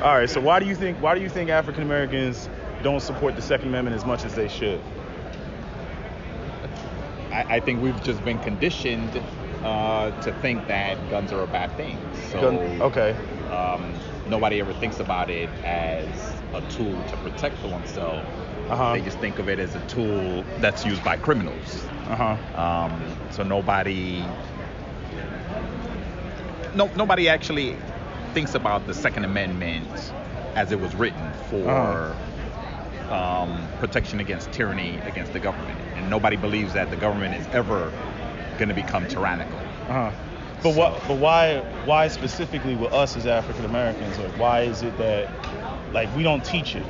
All right. So why do you think African Americans don't support the Second Amendment as much as they should? I think we've just been conditioned to think that guns are a bad thing. So Okay. nobody ever thinks about it as a tool to protect oneself. Uh-huh. They just think of it as a tool that's used by criminals. Uh-huh. So nobody actually thinks about the Second Amendment as it was written for protection against tyranny against the government, and nobody believes that the government is ever going to become tyrannical. Uh-huh. But why specifically with us as African Americans? Like, why is it that we don't teach it?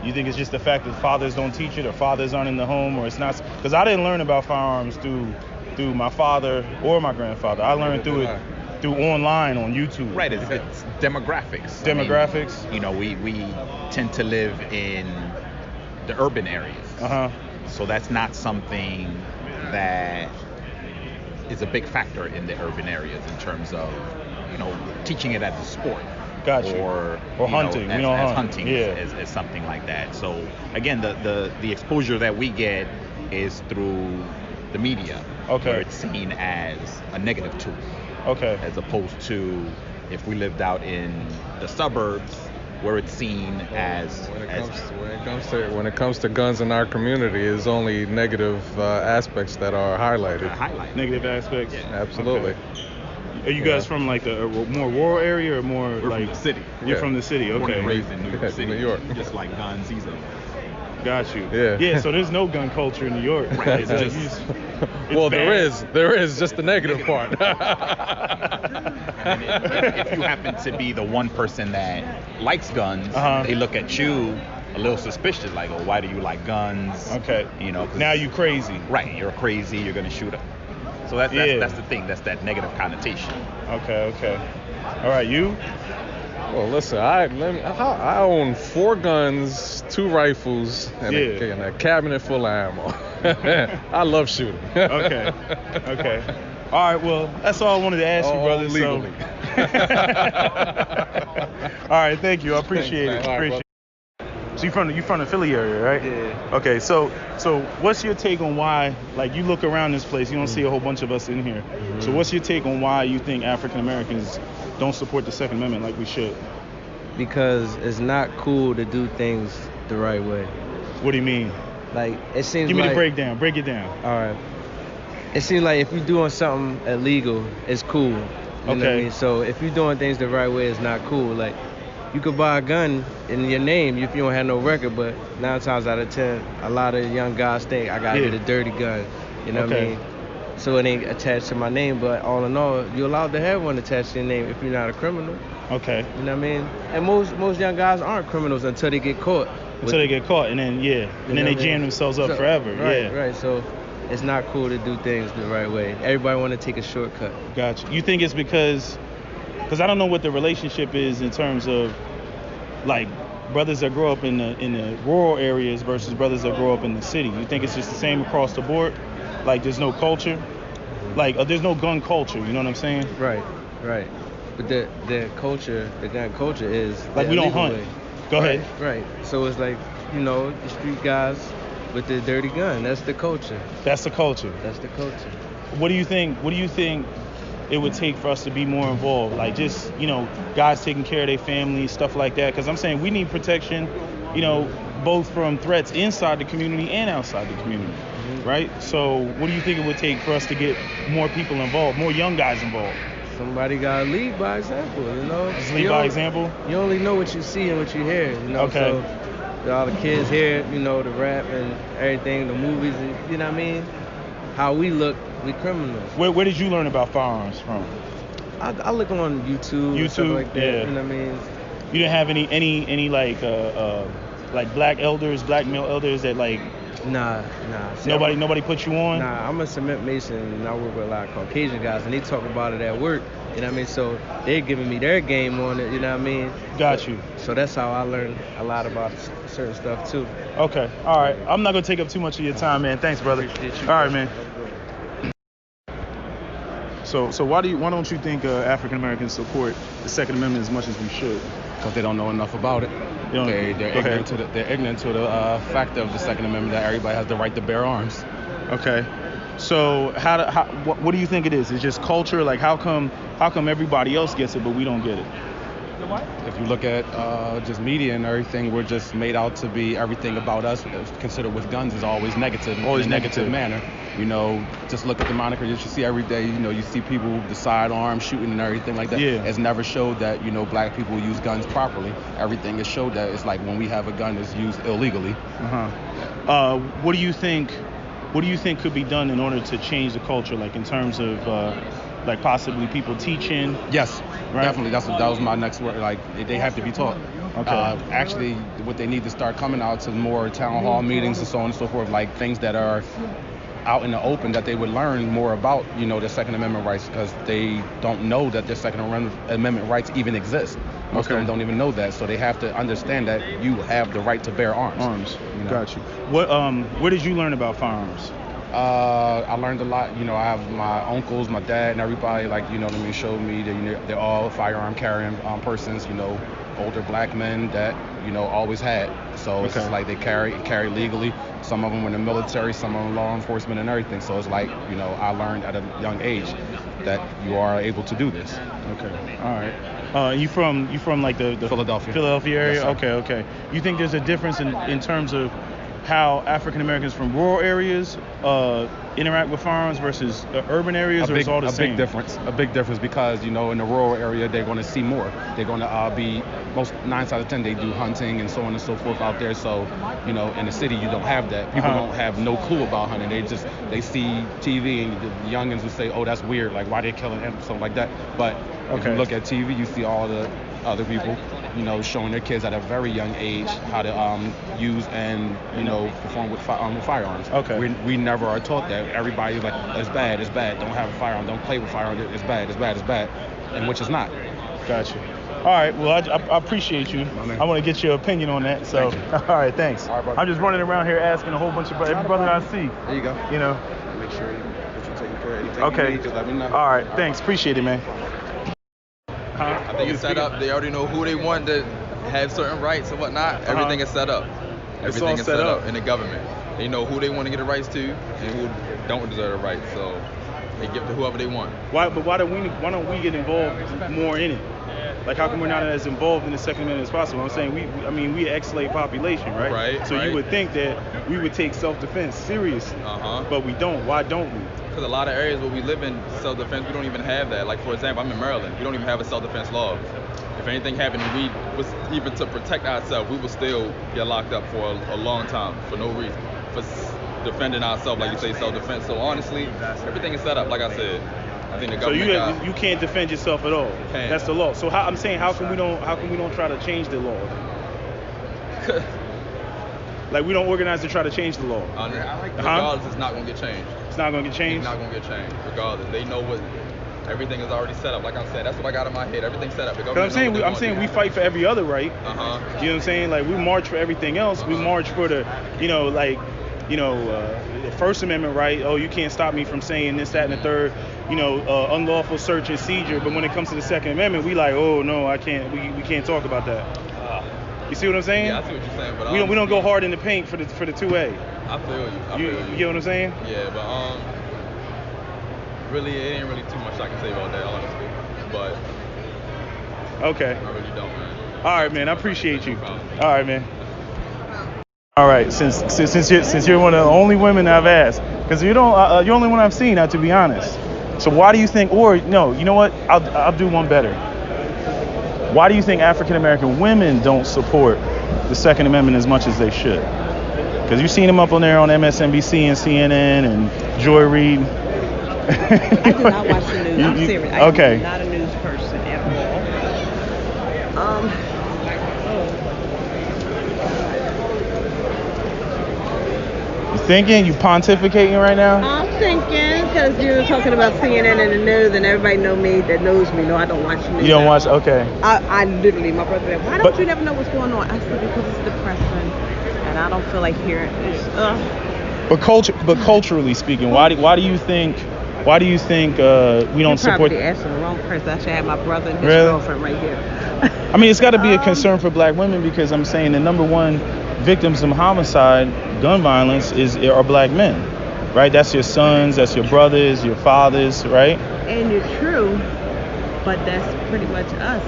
You think it's just the fact that fathers don't teach it, or fathers aren't in the home, or it's not? Because I didn't learn about firearms through my father or my grandfather. I learned through online on YouTube. Right, it's demographics. Demographics. I mean, we tend to live in the urban areas. Uh-huh. So that's not something that is a big factor in the urban areas in terms of, teaching it as a sport. Gotcha. Or hunting. As hunting, yeah. as something like that. So again, the exposure that we get is through the media. Okay. Where it's seen as a negative tool. Okay. As opposed to if we lived out in the suburbs, where it's seen as when it comes to guns in our community, is only negative aspects that are highlighted. Negative aspects. Yeah. Absolutely. Okay. Are you guys from the more rural area, or more We're from the city? You're from the city. Born Okay. and raised in New York City. New York. Just like guns, easily. Got you. Yeah. Yeah. So there's no gun culture in New York. Right. It's It's just. Well, bad. there is just the negative part. And if you happen to be the one person that likes guns, Uh-huh. they look at you a little suspicious, like, oh, why do you like guns? Okay. 'Cause- Now you crazy. Right, you're crazy, you're gonna shoot up. So that's the thing, that's that negative connotation. Okay. All right, you? Well, listen, I own 4 guns, 2 rifles, and a cabinet full of ammo. I love shooting. Okay. All right, well, that's all I wanted to ask you, brother. Legally. All right, thank you. I appreciate it. All right, So you from the Philly area, right? Yeah. Okay, so what's your take on why, you look around this place, you don't see a whole bunch of us in here. Mm-hmm. So what's your take on why you think African Americans don't support the Second Amendment like we should? Because it's not cool to do things the right way. What do you mean? It seems Give me the like, breakdown. Break it down. all right. It seems like if you're doing something illegal, it's cool. You know what I Okay. mean? So if you're doing things the right way, it's not cool. You could buy a gun in your name if you don't have no record, but 9 times out of 10, a lot of young guys think I gotta get a dirty gun. You know what I Okay. mean? So it ain't attached to my name, but all in all, you're allowed to have one attached to your name if you're not a criminal. Okay. You know what I mean? And most young guys aren't criminals until they get caught. Until they get caught, and then You then know they what I mean? jam themselves up So- forever. Right, Yeah. right. So it's not cool to do things the right way. Everybody want to take a shortcut. Gotcha. You think it's because I don't know what the relationship is in terms of brothers that grow up in the rural areas versus brothers that grow up in the city. You think it's just the same across the board? There's no culture? There's no gun culture, you know what I'm saying? Right. But the gun culture is the We don't illegal hunt. way. Go ahead. Right. So it's the street guys with the dirty gun. That's the culture. That's the culture. That's the culture. What do you think it would take for us to be more involved? Guys taking care of their families, stuff like that. Because I'm saying we need protection, both from threats inside the community and outside the community, right? So what do you think it would take for us to get more people involved, more young guys involved? Somebody gotta lead by example, Just lead by example? You only know what you see and what you hear, Okay. So all the kids hear, the rap and everything, the movies, and, you know what I mean? How we look, we criminals. Where did you learn about firearms from? I look on YouTube and stuff like that, yeah. you know what I mean? You didn't have any black male elders that Nah. See, nobody put you on? Nah, I'm a cement mason and I work with a lot of Caucasian guys and they talk about it at work, you know what I mean? So they're giving me their game on it, you know what I mean? Got you. So that's how I learned a lot about certain stuff too. Okay, all right. I'm not gonna take up too much of your time, man. Thanks, brother. Appreciate you. All right, man. So why don't you think African Americans support the Second Amendment as much as we should? Because they don't know enough about it. They're ignorant to the fact of the Second Amendment, that everybody has the right to bear arms. Okay. So what do you think it is? It's just culture? Like how come everybody else gets it but we don't get it? If you look at just media and everything, we're just made out to be everything about us considered with guns is always negative. Always in a negative manner. You know, just look at the moniker that you see every day. You know, you see people with the sidearm shooting and everything like that. Yeah. It's never showed that, you know, black people use guns properly. Everything is showed that it's like when we have a gun, it's used illegally. What do you think could be done in order to change the culture, like in terms of like possibly people teaching? Yes, right? Definitely. That was my next word. Like they have to be taught. Okay. Actually, what they need to start coming out to more town hall meetings and so on and so forth, like things that are out in the open, that they would learn more about, you know, their Second Amendment rights, because they don't know that their Second Amendment rights even exist. Most of them don't even know that, so they have to understand that you have the right to bear arms. You know? Got you. Where did you learn about firearms? I learned a lot. You know, I have my uncles, my dad, and everybody, like, you know what I mean, showed me that, you know, they're all firearm carrying persons, you know, older black men that, you know, always had. So it's like they carry legally. Some of them were in the military, some of them law enforcement and everything. So it's like, you know, I learned at a young age that you are able to do this. Okay. All right. You from like the Philadelphia area? Yes, okay. You think there's a difference in terms of how African Americans from rural areas interact with firearms versus urban areas, or it's all the same? A big difference, because, you know, in the rural area they're going to see more. They're going to be 9 out of 10 they do hunting and so on and so forth out there. So, you know, in the city you don't have that. People don't have no clue about hunting. They see TV and the youngins will say, oh, that's weird. Like, why they killing him, something like that. But if you look at TV, you see all the other people, you know, showing their kids at a very young age how to use and, you know, perform with firearms. Okay. We never are taught that. Everybody's like, it's bad, don't have a firearm, don't play with firearms, it's bad, and which is not. Gotcha. All right, well, I appreciate you. I want to get your opinion on that. So, all right, thanks. All right, I'm just running around here asking a whole bunch of every brother I see. There you go. You know. Make sure that you're taking care of anything Okay. you need, just let me know. All right, thanks. Appreciate it, man. I think it's set up. They already know who they want to have certain rights and whatnot. Everything is set up. Everything is set up in the government. They know who they want to get the rights to and who don't deserve the rights. So they give to whoever they want. Why don't we get involved more in it? Like, how come we're not as involved in the Second Amendment as possible? I'm saying we an ex-slave population, right? Right. So you would think that we would take self-defense seriously, but we don't. Why don't we? Because a lot of areas where we live in self-defense, we don't even have that. Like, for example, I'm in Maryland. We don't even have a self-defense law. If anything happened, even to protect ourselves, we would still get locked up for a long time for no reason, for defending ourselves, like you say, self-defense. So honestly, everything is set up, like I said. I think the government. So you can't defend yourself at all. Can't. That's the law. So how come we don't try to change the law? Like, we don't organize to try to change the law. Regardless, it's not gonna get changed. It's not gonna get changed. It's not gonna get changed. Regardless, they know what. Everything is already set up. Like I said, that's what I got in my head. Everything's set up. I'm saying we fight for every other right. You know what I'm saying? Like, we march for everything else. We march for the, the First Amendment right. Oh, you can't stop me from saying this, that, and the third. Unlawful search and seizure. But when it comes to the Second Amendment, we like, oh no, I can't. We can't talk about that. You see what I'm saying? Yeah, I see what you're saying. But we don't go hard in the paint for the 2A. I feel you. You get what I'm saying? Yeah, but really, it ain't really too much I can say about that, honestly. But okay. I really don't, man. All right, man. I appreciate you. All right, man. All right. Since you're one of the only women I've asked, because you're the only one I've seen, to be honest. So why do you think? Or no, you know what? I'll do one better. Why do you think African American women don't support the Second Amendment as much as they should? Because you've seen them up on there on MSNBC and CNN and Joy Reid. I do not watch the news. I'm serious. Okay. I'm not a news person at all. You thinking? You pontificating right now? I'm thinking because you were talking about CNN and the news, and everybody that knows me. No, I don't watch the news. You don't watch? Okay. I literally, my brother said, why don't you never know what's going on? I said, because it's depressing, and I don't feel like hearing it. But culturally speaking, why do you think Why do you think we don't support? You're probably asking the wrong person. I should have my brother and his Really? girlfriend right here. I mean, it's got to be a concern for black women because I'm saying the number one victims of homicide, gun violence, are black men, right? That's your sons, that's your brothers, your fathers, right? And you're true, but that's pretty much us.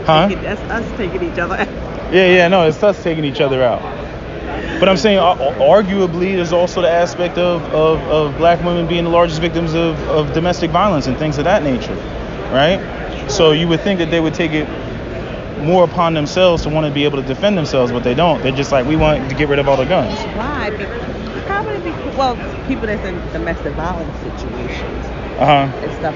Huh? That's us taking each other out. Yeah, no, it's us taking each other out. But I'm saying, arguably, there's also the aspect of black women being the largest victims of domestic violence and things of that nature, right? So you would think that they would take it more upon themselves to want to be able to defend themselves, but they don't. They're just like, we want to get rid of all the guns. Why? Probably well, people that's in domestic violence situations and stuff,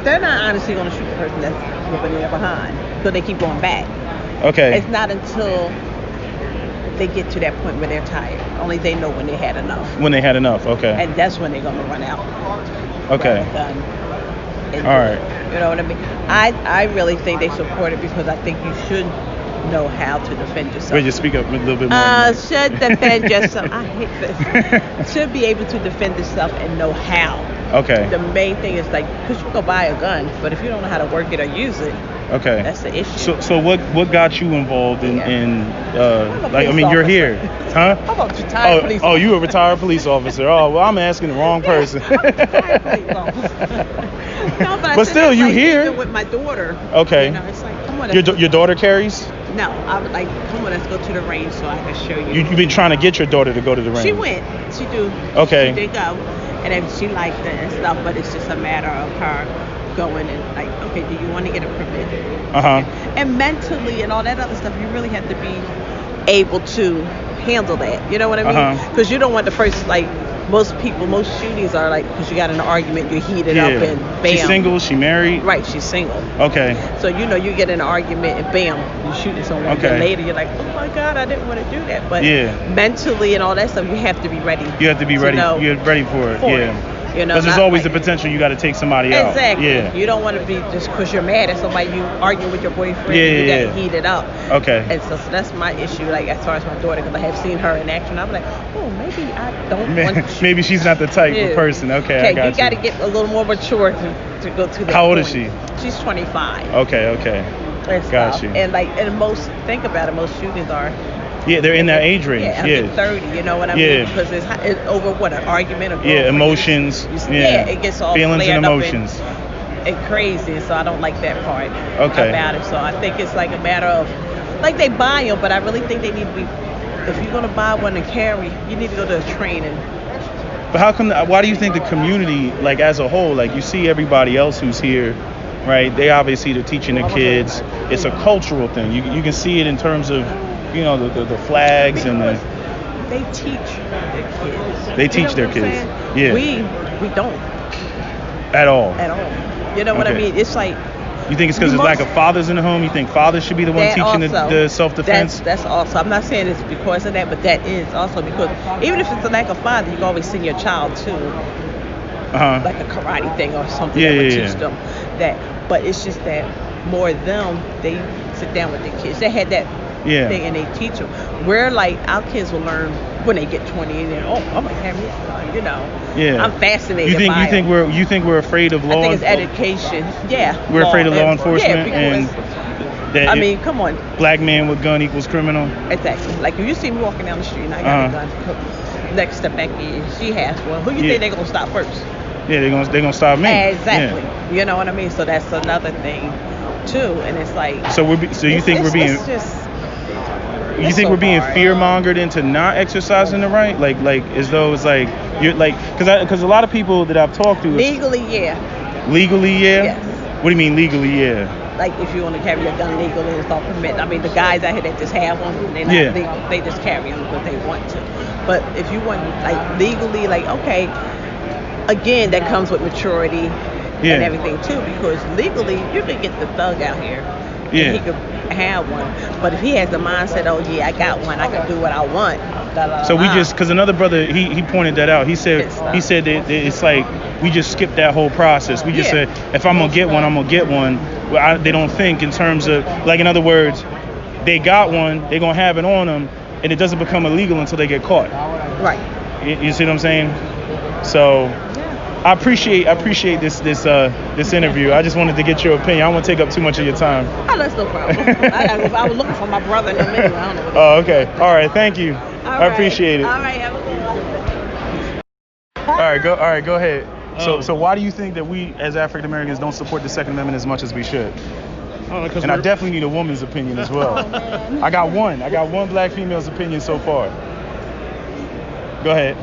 they're not honestly gonna shoot the person that's whipping their behind, so they keep going back. Okay. It's not until they get to that point where they're tired. Only they know when they had enough. When they had enough, okay. And that's when they're gonna run out. Okay. All right. You know what I mean? I really think they support it because I think you should know how to defend yourself. Wait, just speak up a little bit more. Should defend yourself. I hate this. Should be able to defend yourself and know how. Okay. The main thing is like, because you can go buy a gun, but if you don't know how to work it or use it, okay, that's the issue. So what got you involved in like, I mean, you're here, huh? I'm a retired police officer. Oh, you a retired police officer. Oh, well, I'm asking the wrong person. No, but still, you here with my daughter. Okay. You know, it's like, come on. Your daughter carries? No, I would like, come on, let's go to the range so I can show you. You've been trying to get your daughter to go to the range. She went. She do. Okay. She did go, and then she liked it and stuff. But it's just a matter of her going and like, okay, do you want to get a permit? And mentally and all that other stuff, you really have to be able to handle that. You know what I mean? Because you don't want the first, like, most shootings are like, because you got in an argument, you heat it up and bam. She's single, she married? Right, she's single. Okay. So, you know, you get in an argument and bam, you're shooting someone. Okay. And later you're like, oh my God, I didn't want to do that. But mentally and all that stuff, you have to be ready. You have to be ready. You're ready for it. You know, because there's always the potential you got to take somebody out. Exactly. Yeah. You don't want to be just because you're mad at somebody, you arguing with your boyfriend, you got to heat it up. Okay. And so that's my issue, like, as far as my daughter, because I have seen her in action. I'm like, oh, maybe I don't want to. Maybe she's not the type of person. Okay, I got you got to get a little more mature to go to that How old point. is she? She's 25. Okay. Got you. And like, and think about it, most shootings are. Yeah, they're in that age range. Yeah, 30, you know what I mean? Because it's over what, an argument or emotions. It gets all feelings and emotions. And crazy, so I don't like that part about it. So I think it's like a matter of, like, they buy them, but I really think they need to be, if you're going to buy one and carry, you need to go to a training. But why do you think the community, like, as a whole, like, you see everybody else who's here, right? They obviously, they're teaching the kids. It's a cultural thing. You can see it in terms of, you know, the flags and they teach their kids. They teach their kids. Yeah. We don't. At all. You know what I mean? It's like. You think it's because there's lack of fathers in the home? You think fathers should be the one teaching the self-defense? That's also. I'm not saying it's because of that, but that is also because even if it's a lack of father, you can always send your child to like a karate thing or something that would teach them that. But it's just that more of them, they sit down with their kids. They had that thing and they teach them. Where like our kids will learn when they get 20 and then, oh, I'm gonna have this gun, you know. Yeah. I'm fascinated. You think we're afraid of law? I think it's education. Yeah. We're afraid of law enforcement and that I mean, come on. Black man with gun equals criminal. Exactly. Like if you see me walking down the street and I got a gun, next to Becky, she has one. Who you think they're gonna stop first? Yeah, they're gonna stop me. Exactly. Yeah. You know what I mean? So that's another thing too, and it's like. You think we're being fear mongered into not exercising the right, like as though it's like you're like because a lot of people that I've talked to. Legally, yeah. Legally, yeah. Yes. What do you mean legally, yeah? Like if you want to carry your gun legally, it's all permitted. I mean, the guys out here that just have one, they're not legal, they just carry them because they want to. But if you want like legally, like okay, again, that comes with maturity and everything too, because legally you can get the thug out here. Yeah. He could have one, but if he has the mindset, oh yeah, I got one, I can do what I want. So we just, because another brother, he pointed that out. He said that it's like we just skipped that whole process. We just said if I'm gonna get one, I'm gonna get one. Well, they don't think in terms of, like, in other words, they got one, they're gonna have it on them, and it doesn't become illegal until they get caught. Right. You see what I'm saying? So I appreciate this interview. I just wanted to get your opinion. I don't want to take up too much of your time. Oh, that's no problem. I was looking for my brother in the middle. I don't know what Oh, okay. All right. Thank you. I appreciate it. All right. Have a good one. All right. Go ahead. So why do you think that we as African Americans don't support the Second Amendment as much as we should? And I definitely need a woman's opinion as well. I got one black female's opinion so far. Go ahead.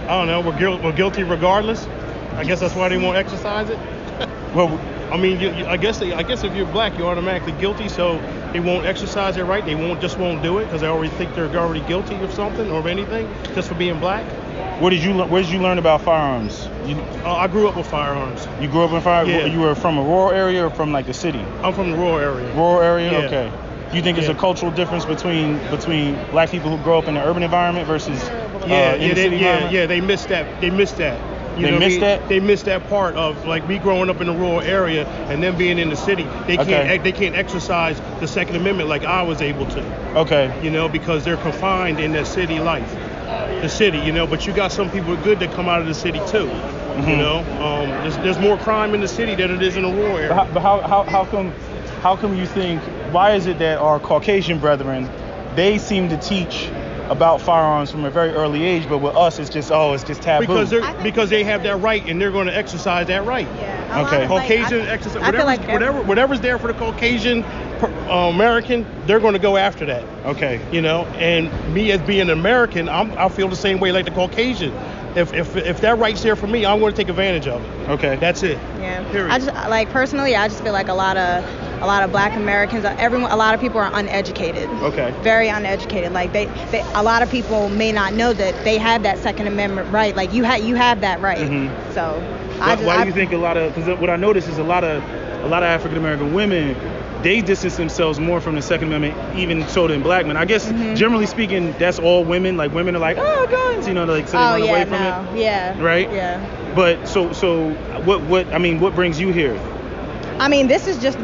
I don't know. We're guilty regardless. I guess that's why they won't exercise it. Well, I mean, I guess if you're black, you're automatically guilty, so they won't exercise it right. They won't do it because they already think they're already guilty of something or of anything just for being black. Where did you learn about firearms? I grew up with firearms. You grew up in firearms? Yeah. You were from a rural area or from like the city? I'm from the rural area. Rural area? Yeah. Okay. Do you think there's a cultural difference between black people who grow up in the urban environment versus in the city environment? They missed that. They missed that. They missed that part of like me growing up in the rural area and them being in the city. They can't exercise the Second Amendment like I was able to. Okay. Because they're confined in their city life. The city, but you got some people good that come out of the city too. Mm-hmm. There's more crime in the city than it is in the rural area. But how come you think, why is it that our Caucasian brethren, they seem to teach about firearms from a very early age, but with us it's just taboo? Because they have that right and they're going to exercise that right. Yeah. Okay. Caucasian exercise whatever's there for the Caucasian American, they're going to go after that. Okay. And me as being an American, I feel the same way like the Caucasian. If that right's there for me, I'm going to take advantage of it. Okay. That's it. Yeah. Period. Personally, I just feel like a lot of black Americans, a lot of people are uneducated. Okay. Very uneducated. Like a lot of people may not know that they have that Second Amendment right. Like you have that right. Mm-hmm. So why do you think because what I notice is a lot of African American women, they distance themselves more from the Second Amendment, even so than black men. I guess generally speaking, that's all women. Like women are like, oh, guns, so they run away from it. Yeah. Right. Yeah. But so what brings you here? I mean, this is just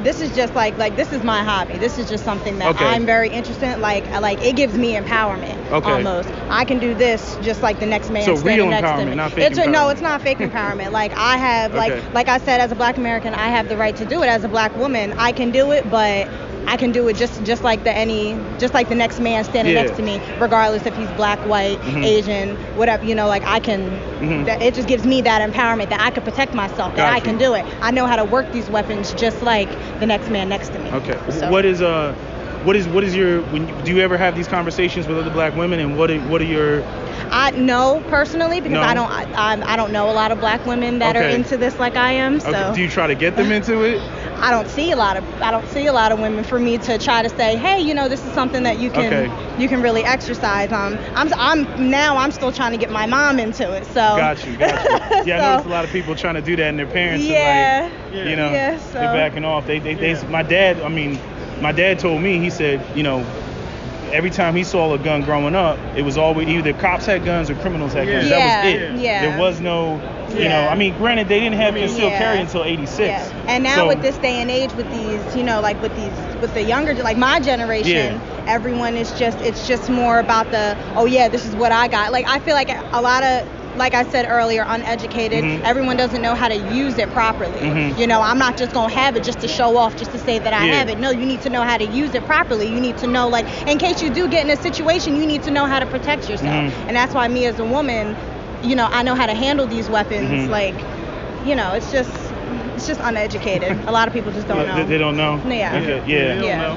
like this is my hobby. This is just something that I'm very interested in. Like it gives me empowerment. Okay. Almost. I can do this just like the next man standing standing next to me. Not fake empowerment. No, it's not fake empowerment. Like I have like I said, as a black American, I have the right to do it. As a black woman, I can do it, but I can do it just like the next man standing next to me, regardless if he's black, white, Asian, whatever. I can. It just gives me that empowerment that I can protect myself. That I can do it. I know how to work these weapons just like the next man next to me. Okay. So. What is your do you ever have these conversations with other black women, and what are your? I know personally because I don't know a lot of black women that are into this like I am. So. Okay. Do you try to get them into it? I don't see a lot of women for me to try to say, hey, this is something that you can really exercise. I'm still trying to get my mom into it. So. Got you. Yeah, so, I notice a lot of people trying to do that, and their parents are like, so. they're backing off. My dad told me, he said, every time he saw a gun growing up, it was always either cops had guns or criminals had guns. That was it. Yeah. There was no, granted they didn't have concealed carry until '86. Yeah. And now with this day and age, with these, with the younger, like my generation, everyone is it's just more about this is what I got. Like I feel like a lot of, like I said earlier, uneducated. Everyone doesn't know how to use it properly. I'm not just gonna have it just to show off, just to say that I have it. No, you need to know how to use it properly. You need to know, like, in case you do get in a situation, you need to know how to protect yourself. And that's why me as a woman, I know how to handle these weapons. Like, it's just uneducated. A lot of people just don't know. They don't know. Yeah. They don't know.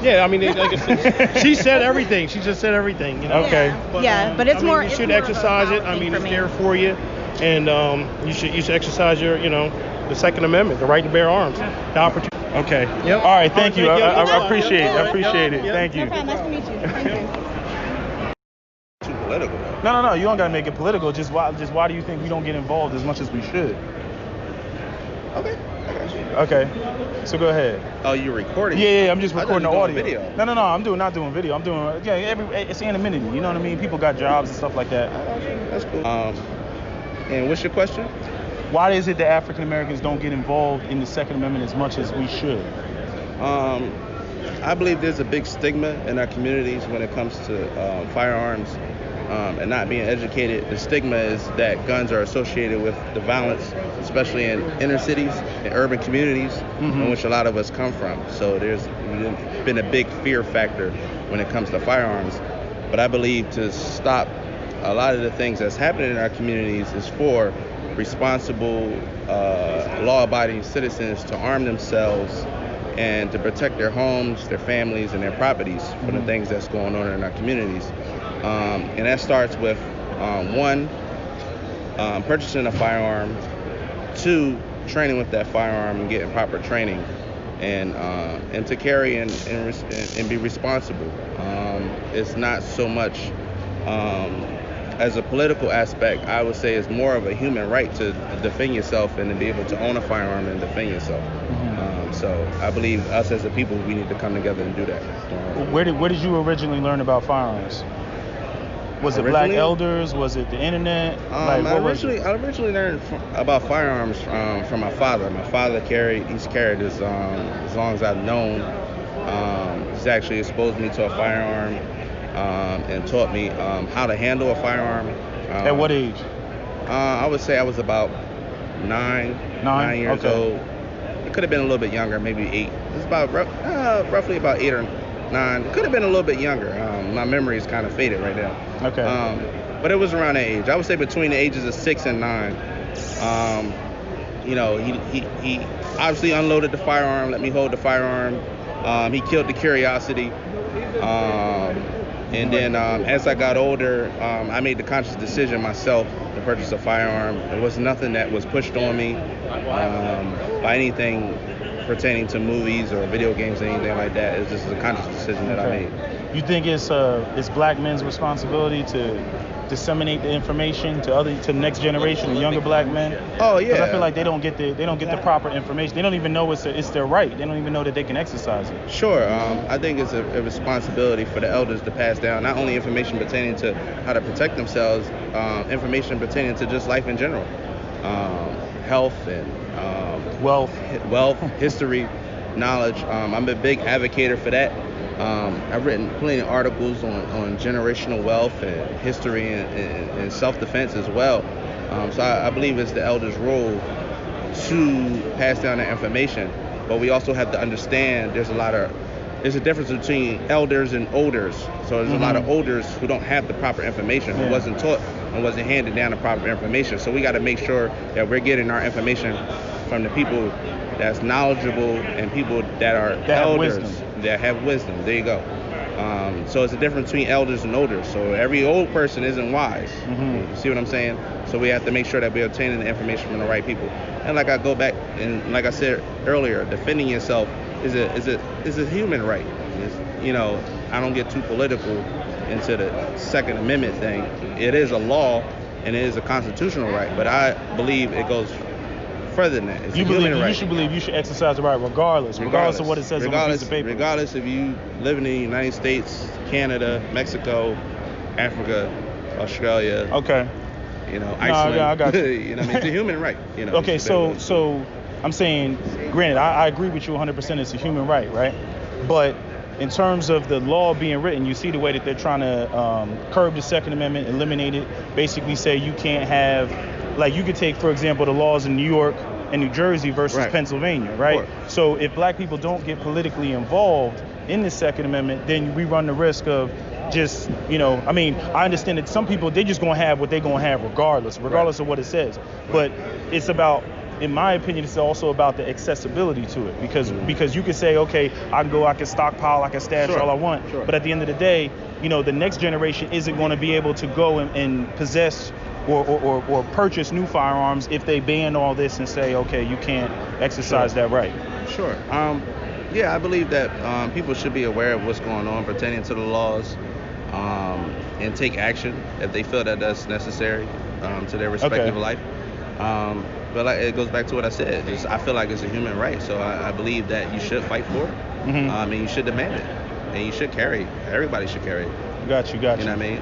Yeah, I mean, like I said, she said everything. She just said everything. Okay. But it's more. You should exercise it. I mean, it's there for you, and you should exercise your, the Second Amendment, the right to bear arms, the opportunity. Okay. Yep. All right. Thank you. I appreciate it. I appreciate it. Thank you. No problem. Nice to meet you. Thank you. Too political. No. You don't gotta make it political. Just why do you think we don't get involved as much as we should? Okay. Okay, so go ahead. Oh, you're recording? Yeah, I'm just recording the audio. Video. No, I'm not doing video. I'm doing it's anonymity. You know what I mean? People got jobs and stuff like that. That's cool. And what's your question? Why is it that African Americans don't get involved in the Second Amendment as much as we should? I believe there's a big stigma in our communities when it comes to firearms. and not being educated, the stigma is that guns are associated with the violence, especially in inner cities and urban communities, in which a lot of us come from. So there's been a big fear factor when it comes to firearms. But I believe to stop a lot of the things that's happening in our communities is for responsible, law-abiding citizens to arm themselves and to protect their homes, their families, and their properties from the things that's going on in our communities. And that starts with, one, purchasing a firearm, two, training with that firearm and getting proper training, and to carry and be responsible. It's not so much as a political aspect. I would say it's more of a human right to defend yourself and to be able to own a firearm and defend yourself. So I believe us as a people, we need to come together and do that. Where did you originally learn about firearms? Was it black elders? Was it the internet? I originally learned about firearms from my father. My father he's carried as long as I've known. He's actually exposed me to a firearm and taught me how to handle a firearm. At what age? I would say I was about 9 years old. It could have been a little bit younger, maybe 8. It's about roughly about 8 or 9. It could have been a little bit younger. My memory is kind of faded right now. Okay. But it was around that age. I would say between the ages of 6 and 9. He obviously unloaded the firearm, let me hold the firearm. He killed the curiosity. And then as I got older, I made the conscious decision myself to purchase a firearm. It was nothing that was pushed on me by anything pertaining to movies or video games or anything like that. It was just a conscious decision that I made. You think it's black men's responsibility to disseminate the information to the next generation, the younger black men? Oh yeah. Because I feel like they don't get the proper information. They don't even know it's their right. They don't even know that they can exercise it. Sure. I think it's a responsibility for the elders to pass down not only information pertaining to how to protect themselves, information pertaining to just life in general, health and wealth, history, knowledge. I'm a big advocate for that. I've written plenty of articles on generational wealth and history and self-defense as well. So I believe it's the elders' role to pass down that information. But we also have to understand there's a difference between elders and olders. So there's a lot of olders who don't have the proper information, who wasn't taught and wasn't handed down the proper information. So we got to make sure that we're getting our information from the people that's knowledgeable and people that are elders that have wisdom. There you go. So it's a difference between elders and olders. So every old person isn't wise. You see what I'm saying? So we have to make sure that we're obtaining the information from the right people. And like I go back and like I said earlier, defending yourself is a human right. I don't get too political into the Second Amendment thing. It is a law and it is a constitutional right, but I believe it goes further than that. It's a human right. You should exercise the right regardless of what it says on a piece of paper. Regardless if you live in the United States, Canada, Mexico, Africa, Australia. Okay. Iceland. I got you. It's a human right. Okay, so I'm saying, granted, I agree with you 100%. It's a human right? But in terms of the law being written, you see the way that they're trying to curb the Second Amendment, eliminate it, basically say you can't have, like you could take, for example, the laws in New York and New Jersey versus Pennsylvania, right? So if black people don't get politically involved in the Second Amendment, then we run the risk of just, I understand that some people, they just gonna have what they gonna have regardless of what it says. But it's about, in my opinion, it's also about the accessibility to it, because you could say, okay, I can stockpile, I can stash all I want, but at the end of the day, the next generation isn't going to be able to go and possess or purchase new firearms if they ban all this and say, okay, you can't exercise that right. Sure. I believe that people should be aware of what's going on pertaining to the laws, and take action if they feel that that's necessary to their respective life. But it goes back to what I said. I feel like it's a human right, so I believe that you should fight for it, and you should demand it. and you should carry. Everybody should carry. Got you. You know what I mean?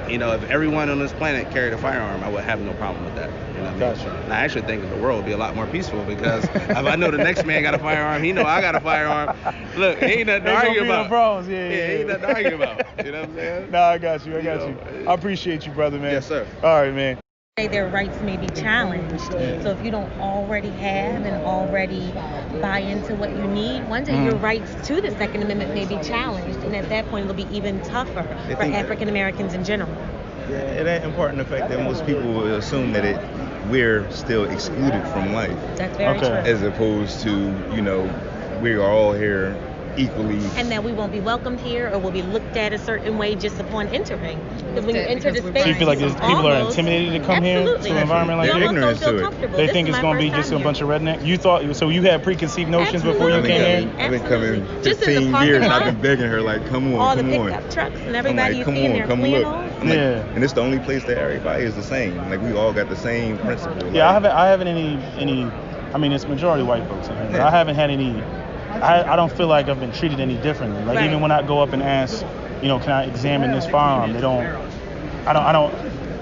If everyone on this planet carried a firearm, I would have no problem with that. You know what I mean? Gotcha. And I actually think that the world would be a lot more peaceful because if I know the next man got a firearm, he know I got a firearm. Look, ain't nothing to argue about. No problems. Yeah, ain't nothing to argue about. You know what I'm saying? No, I got you. I appreciate you, brother, man. Yes, sir. All right, man. Their rights may be challenged. So if you don't already have and already buy into what you need, one day your rights to the Second Amendment may be challenged, and at that point it'll be even tougher for African Americans in general. Yeah, it ain't important the fact that most people will assume that we're still excluded from life. That's very true. As opposed to, we are all here equally. And that we won't be welcomed here or will be looked at a certain way just upon entering. Because when you enter the space, so you feel like people are intimidated to come here to an environment like this? Ignorance to it. They think it's going to be just a bunch of rednecks. You had preconceived notions before you came here? I've been coming 15 years and I've been begging her like, come on, all come the on. pickup trucks and everybody come you see on, come look. And it's the only place that everybody is the same. Like we all got the same principle. Yeah, I haven't any. I mean, it's majority white folks in here, but I haven't had any. I don't feel like I've been treated any differently. Like even when I go up and ask, can I examine this firearm? They don't. I don't.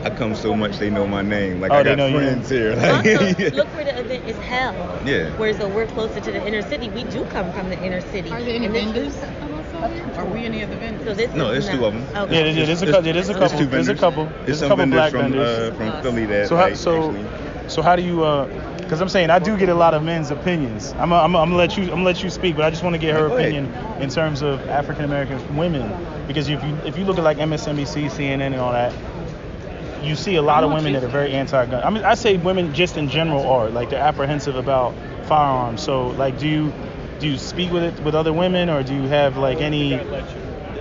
I come so much they know my name. Like I got friends here. Like, also, look where the event is held. Yeah. Whereas though we're closer to the inner city, we do come from the inner city. Are there any vendors? Are we any of the vendors? So there's two of them. Okay. Yeah, there's a couple. There's a couple. There's a couple black vendors from Philly that. So how do you? Because I'm saying I do get a lot of men's opinions. I'm gonna let you speak, but I just want to get her opinion in terms of African American women. Because if you look at like MSNBC, CNN, and all that, you see a lot of women that are very anti-gun. I mean, I say women just in general are like they're apprehensive about firearms. So like, do you speak with other women, or do you have like any?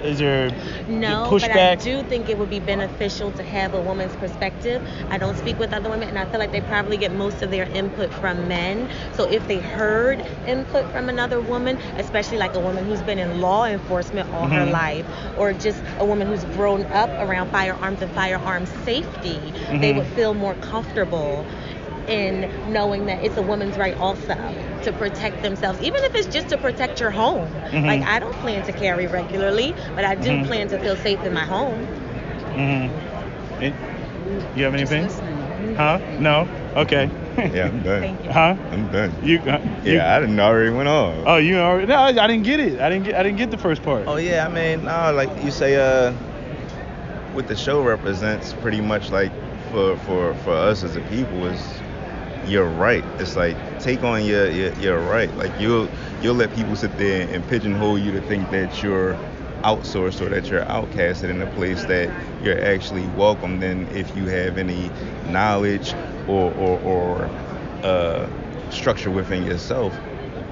Is there pushback? But I do think it would be beneficial to have a woman's perspective. I don't speak with other women, and I feel like they probably get most of their input from men. So if they heard input from another woman, especially like a woman who's been in law enforcement all her life, or just a woman who's grown up around firearms and firearm safety, they would feel more comfortable in knowing that it's a woman's right also to protect themselves, even if it's just to protect your home. Like I don't plan to carry regularly, but I do plan to feel safe in my home. You have anything? Huh? No? Okay. Yeah, I'm done. Thank you. Huh? I'm done. I didn't already went off. Oh, you already? No, I didn't get it. I didn't get the first part. Oh yeah, I mean, no, like you say, what the show represents pretty much like for us as a people is your right. It's like take on your right. Like you'll let people sit there and pigeonhole you to think that you're outsourced or that you're outcasted in a place that you're actually welcome. Then if you have any knowledge or structure within yourself,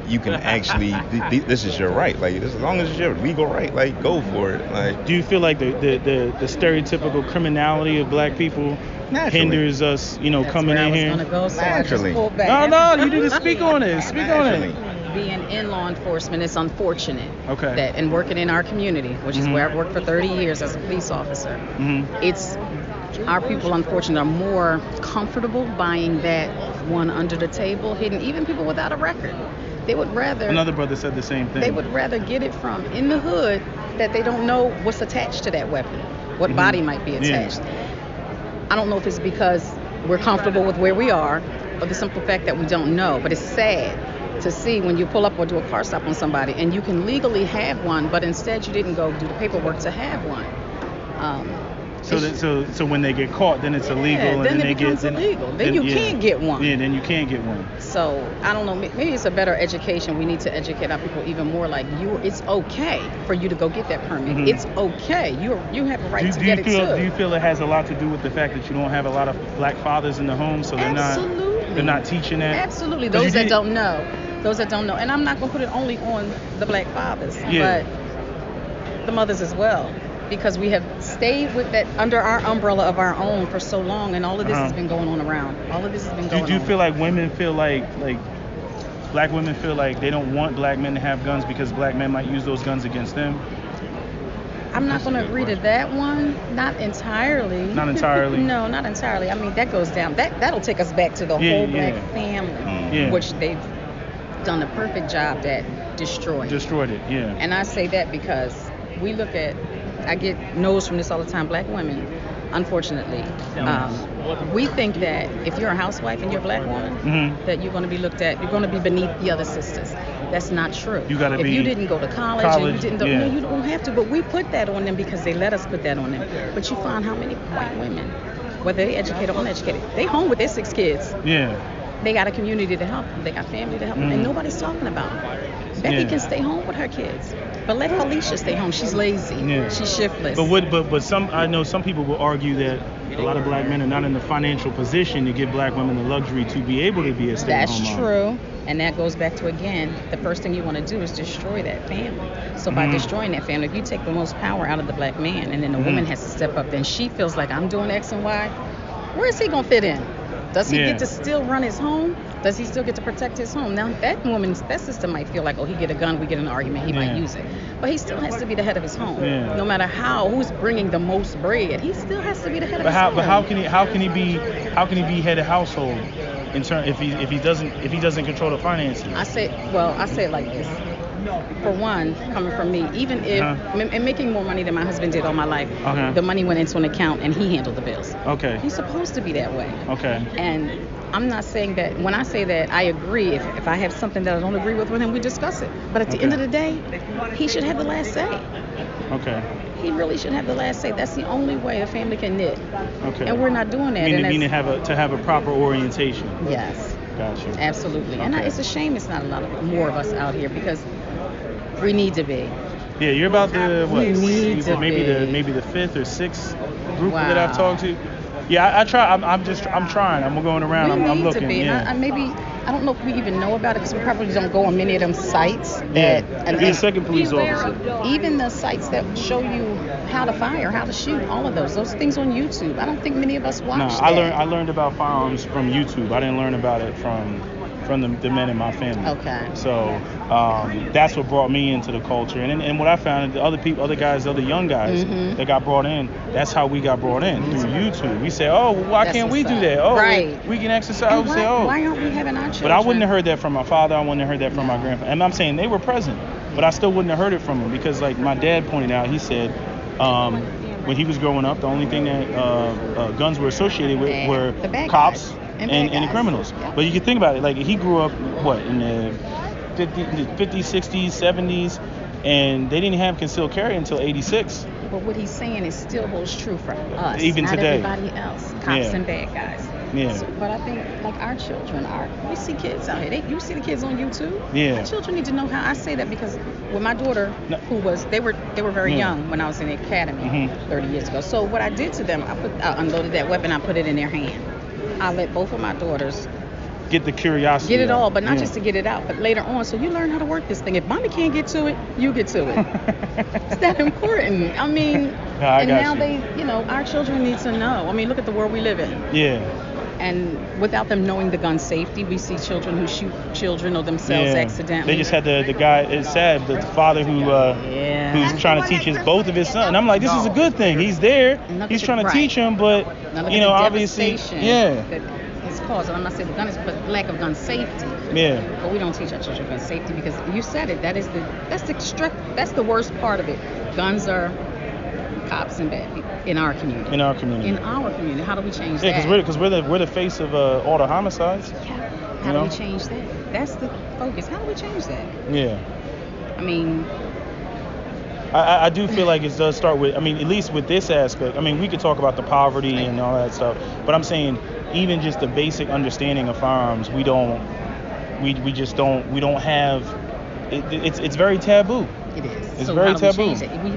you can actually this is your right. Like as long as it's your legal right, like go for it. Like, do you feel like the stereotypical criminality of black people hinders us, coming in here? Naturally. No, you didn't speak on it. Speak on it. Being in law enforcement, it's unfortunate that and working in our community, which is where I've worked for 30 years as a police officer, it's our people, unfortunately, are more comfortable buying that one under the table, hidden, even people without a record. They would rather... Another brother said the same thing. They would rather get it from in the hood that they don't know what's attached to that weapon, what body might be attached. Yeah. I don't know if it's because we're comfortable with where we are or the simple fact that we don't know, but it's sad to see when you pull up or do a car stop on somebody and you can legally have one, but instead you didn't go do the paperwork to have one. So when they get caught, then it's illegal, and then it becomes illegal. Then you can't get one. Yeah, then you can't get one. So I don't know. Maybe it's a better education. We need to educate our people even more. Like it's okay for you to go get that permit. It's okay. You have a right to get it too. Do you feel it has a lot to do with the fact that you don't have a lot of black fathers in the home, so they're not teaching that? Absolutely. Those that don't know, and I'm not gonna put it only on the black fathers, but the mothers as well. Because we have stayed with that under our umbrella of our own for so long, and all of this has been going on around. All of this has been going on. Do you feel like women feel like black women feel like they don't want black men to have guns because black men might use those guns against them? I'm not going to agree to that one. Not entirely. Not entirely? No, not entirely. I mean, that goes down. That'll take us back to the whole black family, which they've done a perfect job at destroyed. Destroyed it, yeah. And I say that because I get no's from this all the time, black women, unfortunately. We think that if you're a housewife and you're a black woman, that you're going to be looked at, you're going to be beneath the other sisters. That's not true. You gotta if you didn't go to college and you didn't, no, you don't have to. But we put that on them because they let us put that on them. But you find how many white women, whether they're educated or uneducated, they home with their 6 kids. Yeah. They got a community to help them. They got family to help them. And nobody's talking about it. Becky can stay home with her kids. But let Felicia stay home. She's lazy. Yeah. She's shiftless. But I know some people will argue that a lot of black men are not in the financial position to give black women the luxury to be able to be a stay-at-home mom. That's true. And that goes back to, again, the first thing you want to do is destroy that family. So by destroying that family, if you take the most power out of the black man and then the woman has to step up, then she feels like I'm doing X and Y, where is he going to fit in? Does he get to still run his home? Does he still get to protect his home? Now, that sister might feel like, oh, he get a gun, we get in an argument, he might use it. But he still has to be the head of his home. Yeah. No matter who's bringing the most bread, he still has to be the head of his home. But how can he be head of household in turn if he doesn't control the finances? I say it like this. For one, coming from me, even if and making more money than my husband did all my life, the money went into an account and he handled the bills. Okay. He's supposed to be that way. Okay. And I'm not saying that when I say that I agree. If I have something that I don't agree with him, we discuss it. But at the end of the day, he should have the last say. Okay. He really should have the last say. That's the only way the family can knit. Okay. And we're not doing that. Meaning to have a proper orientation. Yes. Gotcha. Absolutely. Okay. And it's a shame it's not a lot more of us out here because we need to be. Yeah, you're about the what? Maybe the 5th or 6th group that I've talked to. Yeah, I try. I'm trying. I'm going around. I'm looking. To be. Yeah. I don't know if we even know about it because we probably don't go on many of them sites. Be a second police officer. Even the sites that show you how to fire, how to shoot, all of those things on YouTube. I don't think many of us watch that. I learned about firearms from YouTube. I didn't learn about it from the men in my family. Okay. So that's what brought me into the culture. And what I found, the other young guys that got brought in, that's how we got brought in through YouTube. We say, why can't we do that? Right. We can exercise. Why aren't we having our children? But I wouldn't have heard that from my father. I wouldn't have heard that from my grandfather. And I'm saying they were present, but I still wouldn't have heard it from them because, like my dad pointed out, he said when he was growing up, the only thing that guns were associated with were cops and the criminals. Yep. But you can think about it, like he grew up in the 50s, 60s, 70s, and they didn't have concealed carry until 86. But what he's saying is still holds true for us, even not today. Everybody else, cops and bad guys. Yeah. So, but I think like our children we see kids out here. You see the kids on YouTube. Yeah. Our children need to know how. I say that because with my daughter, they were very young when I was in the academy 30 years ago. So what I did to them, I unloaded that weapon, I put it in their hand. I let both of my daughters get the curiosity. Get it all, but not just to get it out, but later on. So you learn how to work this thing. If mommy can't get to it, you get to it. It's that important. I mean, our children need to know. I mean, look at the world we live in. Yeah. And without them knowing the gun safety, we see children who shoot children or themselves accidentally. They just had the guy. It's sad, the father who's trying to teach both of his sons. And I'm like, this is a good thing. He's there. He's trying to teach him, but obviously, It's caused, and I'm not saying the gun is, but lack of gun safety. Yeah. But we don't teach our children gun safety because you said it. That's the worst part of it. Guns are cops and bad people in our community. In our community. How do we change that? Yeah, because we're the face of all the homicides. Yeah. How do we change that? That's the focus. How do we change that? Yeah. I mean, I do feel like it does start with, at least with this aspect. We could talk about the poverty and all that stuff, but I'm saying even just the basic understanding of firearms, we don't have. It's very taboo. It is. It's very taboo.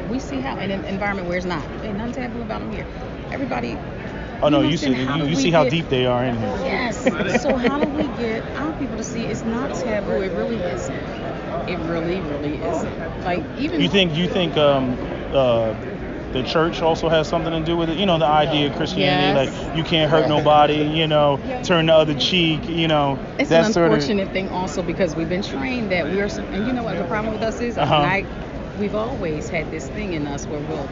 We see how in an environment where it's not. There's nothing taboo about them here. Everybody. Oh no, you see how deep they are in here. Yes. So how do we get our people to see it's not taboo? It really isn't. It really, really isn't. Like even. You think the church also has something to do with it? The idea of Christianity, like you can't hurt nobody. Turn the other cheek. It's an unfortunate thing also because we've been trained that we're. And you know what the problem with us is? We've always had this thing in us where we'll.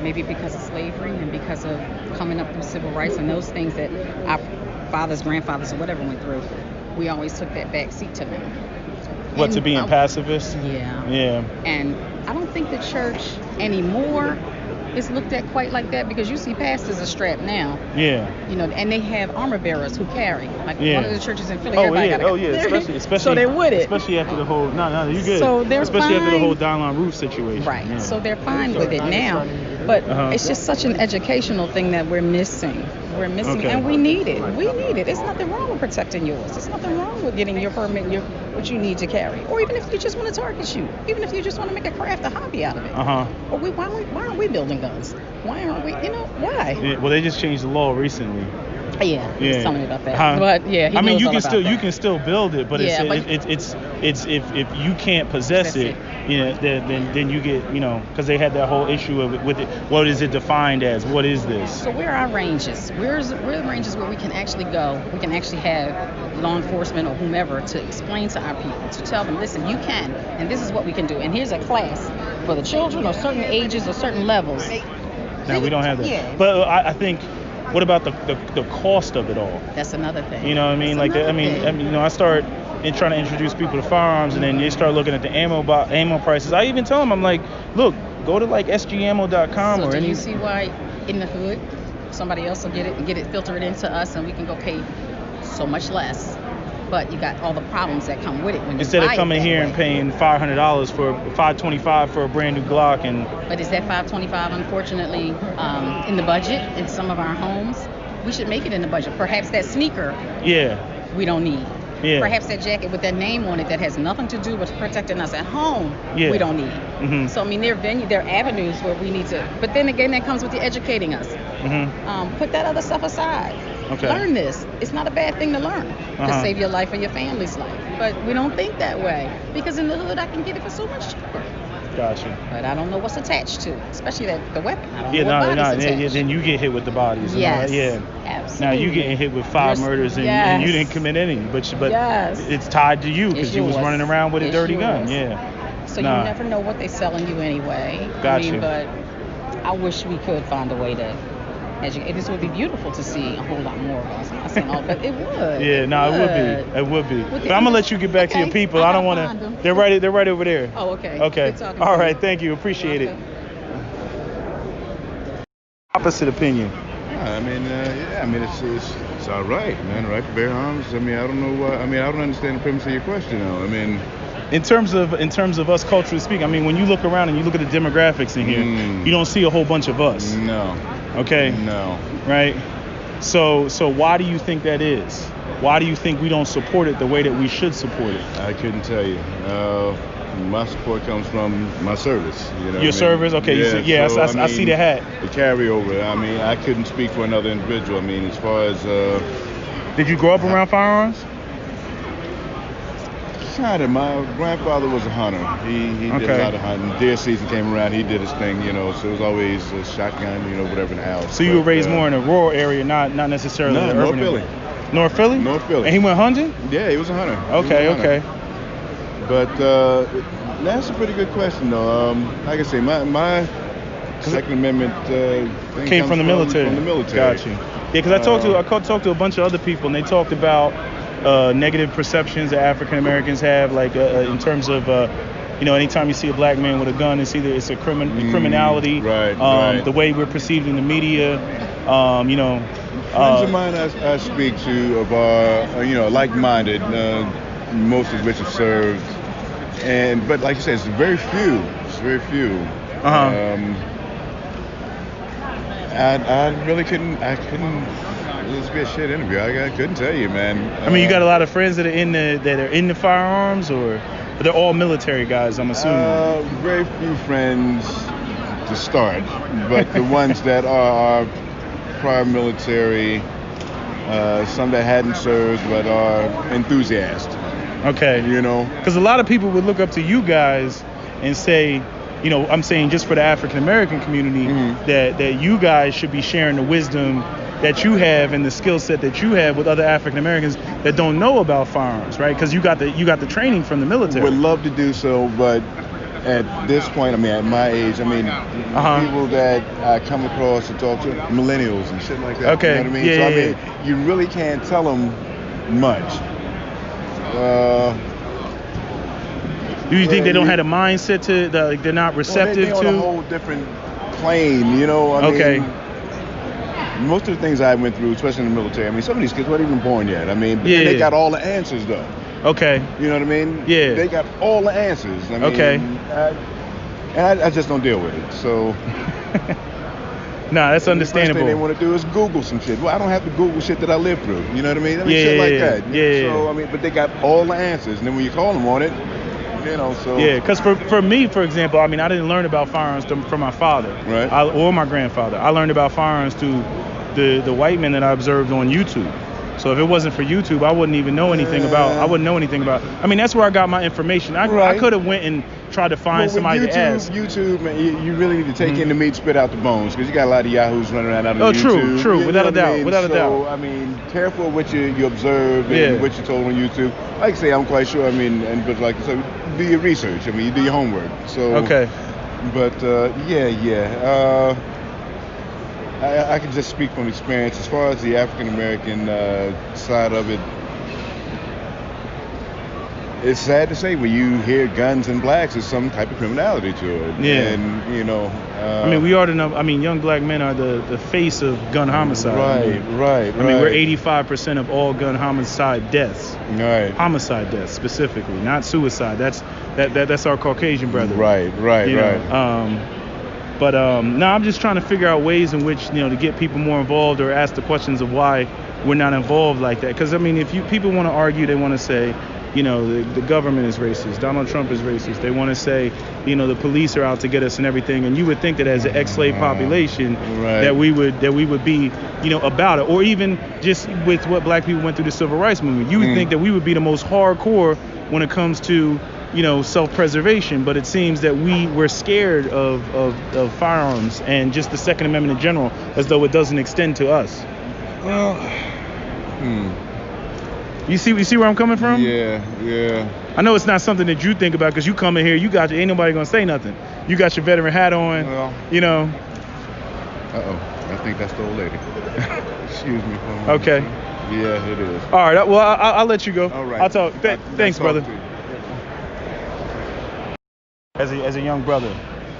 Maybe because of slavery and because of coming up through civil rights and those things that our fathers, grandfathers, or whatever went through, we always took that back seat to them. What, to being pacifist? Yeah. Yeah. And I don't think the church anymore is looked at quite like that, because you see pastors are strapped now. Yeah. You know, and they have armor bearers who carry. Like one of the churches in Philly, especially so they're with it. Especially after the whole you good. So they're especially fine. after the whole Dylan Roof situation. Right. Yeah. So they're fine with it now. But it's just such an educational thing that we're missing. We're missing, and we need it. We need it. There's nothing wrong with protecting yours. There's nothing wrong with getting your permit, what you need to carry. Or even if you just want to target shoot. Even if you just want to make a craft, a hobby out of it. Or why aren't we building guns? Why aren't we? Why? Yeah, well, they just changed the law recently. Yeah, he was telling me about that. But yeah, he I mean, knows you all can about still that. you can still build it, but Yeah, it's if you can't possess it, then you get because they had that whole issue of it with it. What is it defined as? What is this? So where are our ranges? Where's the ranges where we can actually go? We can actually have law enforcement or whomever to explain to our people, to tell them, listen, you can, and this is what we can do. And here's a class for the children or certain ages or certain levels. Now we don't have that. Yeah. But I think. What about the cost of it all? That's another thing. You know what I mean? I start trying to introduce people to firearms, and then they start looking at the ammo prices. I even tell them, I'm like, look, go to like sgammo.com so or do any. You see why in the hood somebody else will get it and get it filtered into us, and we can go pay so much less. But you got all the problems that come with it when you Instead buy of coming here and paying $500 for $525 for a brand new Glock But is that $525 unfortunately in the budget in some of our homes? We should make it in the budget. Perhaps that sneaker. Yeah. We don't need. Yeah. Perhaps that jacket with that name on it that has nothing to do with protecting us at home. Yeah. We don't need. Mm-hmm. So I mean, there are avenues where we need to. But then again, that comes with you educating us. Mm-hmm. Put that other stuff aside. Okay. Learn this. It's not a bad thing to learn to save your life or your family's life. But we don't think that way, because in the hood I can get it for so much cheaper. Gotcha. But I don't know what's attached to, especially the weapon. I don't know what body's attached. Then you get hit with the bodies. Yes. Yeah. Absolutely. Now you getting hit with 5 murders and you didn't commit any, but it's tied to you because you was running around with a dirty gun. Yeah. So you never know what they're selling you anyway. Gotcha. But I wish we could find a way to educate. This would be beautiful to see a whole lot more of us. I'm not saying all, but it would. Yeah, it would be. But I'm gonna let you get back to your people. I don't want to. They're right over there. Oh, okay. Okay. Good talking all to right. you. Thank you. Appreciate it. Opposite opinion. I mean, it's all right, man. Right to bear arms. I mean, I don't know why. I mean, I don't understand the premise of your question, though. I mean, in terms of us culturally speaking, I mean, when you look around and you look at the demographics in here, you don't see a whole bunch of us. No. Okay. No. Right. So why do you think that is? Why do you think we don't support it the way that we should support it? I couldn't tell you. My support comes from my service. You know your service? Okay. Yeah, I see the hat. The carryover. I mean, I couldn't speak for another individual. I mean, as far as. Did you grow up around firearms? Kind of. My grandfather was a hunter. He did a lot of hunting. Deer season came around, he did his thing, you know. So it was always a shotgun, you know, whatever in the house. So you were raised more in a rural area, not necessarily in the urban North Philly. area. North Philly? North Philly. And he went hunting? Yeah, he was a hunter. Okay. But that's a pretty good question, though. Like I say, my Second Amendment thing came from the military. From the military. Got you. Yeah, because I talked to a bunch of other people, and they talked about negative perceptions that African Americans have, like in terms of anytime you see a black man with a gun, it's a criminality. Right. The way we're perceived in the media. Friends of mine I speak to of our like-minded, most of which have served, but like you said, it's very few. I really couldn't. This would be a shit interview. I couldn't tell you, man. I mean, you got a lot of friends that are in the firearms, or they're all military guys, I'm assuming. Very few friends to start, but the ones that are prior military, some that hadn't served but are enthusiasts. Okay. You know, because a lot of people would look up to you guys and say, I'm saying just for the African American community, that you guys should be sharing the wisdom that you have and the skill set that you have with other African Americans that don't know about firearms, right? Because you got the training from the military. Would love to do so, but at this point, I mean, at my age, people that I come across to talk to, millennials and shit like that. Okay. You know what I mean? Yeah, so I mean, you really can't tell them much. Do you think they don't have a mindset to like they're not receptive they're to? on a whole different plane, you know. I mean, most of the things I went through, especially in the military, I mean, some of these kids weren't even born yet. I mean, they got all the answers though. Okay. You know what I mean? Yeah. They got all the answers. I mean, I just don't deal with it. So. Nah, that's understandable. The first thing they want to do is Google some shit. Well, I don't have to Google shit that I lived through. You know what I mean? Shit like that. Yeah. So I mean, but they got all the answers, and then when you call them on it, you know. So. Yeah, because for me, for example, I mean, I didn't learn about firearms from my father, right? Or my grandfather. I learned about firearms through the white men that I observed on YouTube. So if it wasn't for YouTube, I wouldn't even know anything about. I wouldn't know anything about. I mean, that's where I got my information. I could have went and tried to find somebody YouTube, to ask. YouTube, man, you really need to take in the meat, spit out the bones, because you got a lot of yahoos running around out of YouTube. True, without a doubt, without a doubt. I mean, careful what you observe and what you're told on YouTube. Like I say, I'm quite sure. I mean, but like I said, do your research. I mean, you do your homework. So But I can just speak from experience. As far as the African American side of it, it's sad to say when you hear guns and blacks, there's some type of criminality to it. Yeah. And, you know. I mean, we already know. I mean, young black men are the face of gun homicide. Right. I mean, we're 85% of all gun homicide deaths. Right. Homicide deaths specifically, not suicide. That's our Caucasian brother. Right. But I'm just trying to figure out ways in which, to get people more involved or ask the questions of why we're not involved like that. Because I mean, if people want to argue, they want to say, the government is racist, Donald Trump is racist. They want to say, the police are out to get us and everything. And you would think that as an ex-slave population, that we would be, about it. Or even just with what black people went through the civil rights movement, you would think that we would be the most hardcore when it comes to self-preservation, but it seems that we're scared of firearms and just the Second Amendment in general, as though it doesn't extend to us. Well, you see where I'm coming from? Yeah. I know it's not something that you think about because you come in here, ain't nobody gonna say nothing. You got your veteran hat on, I think that's the old lady. Excuse me for a moment. Okay. Yeah, it is. All right. Well, I'll let you go. All right. I'll talk. Thanks, brother. As a young brother.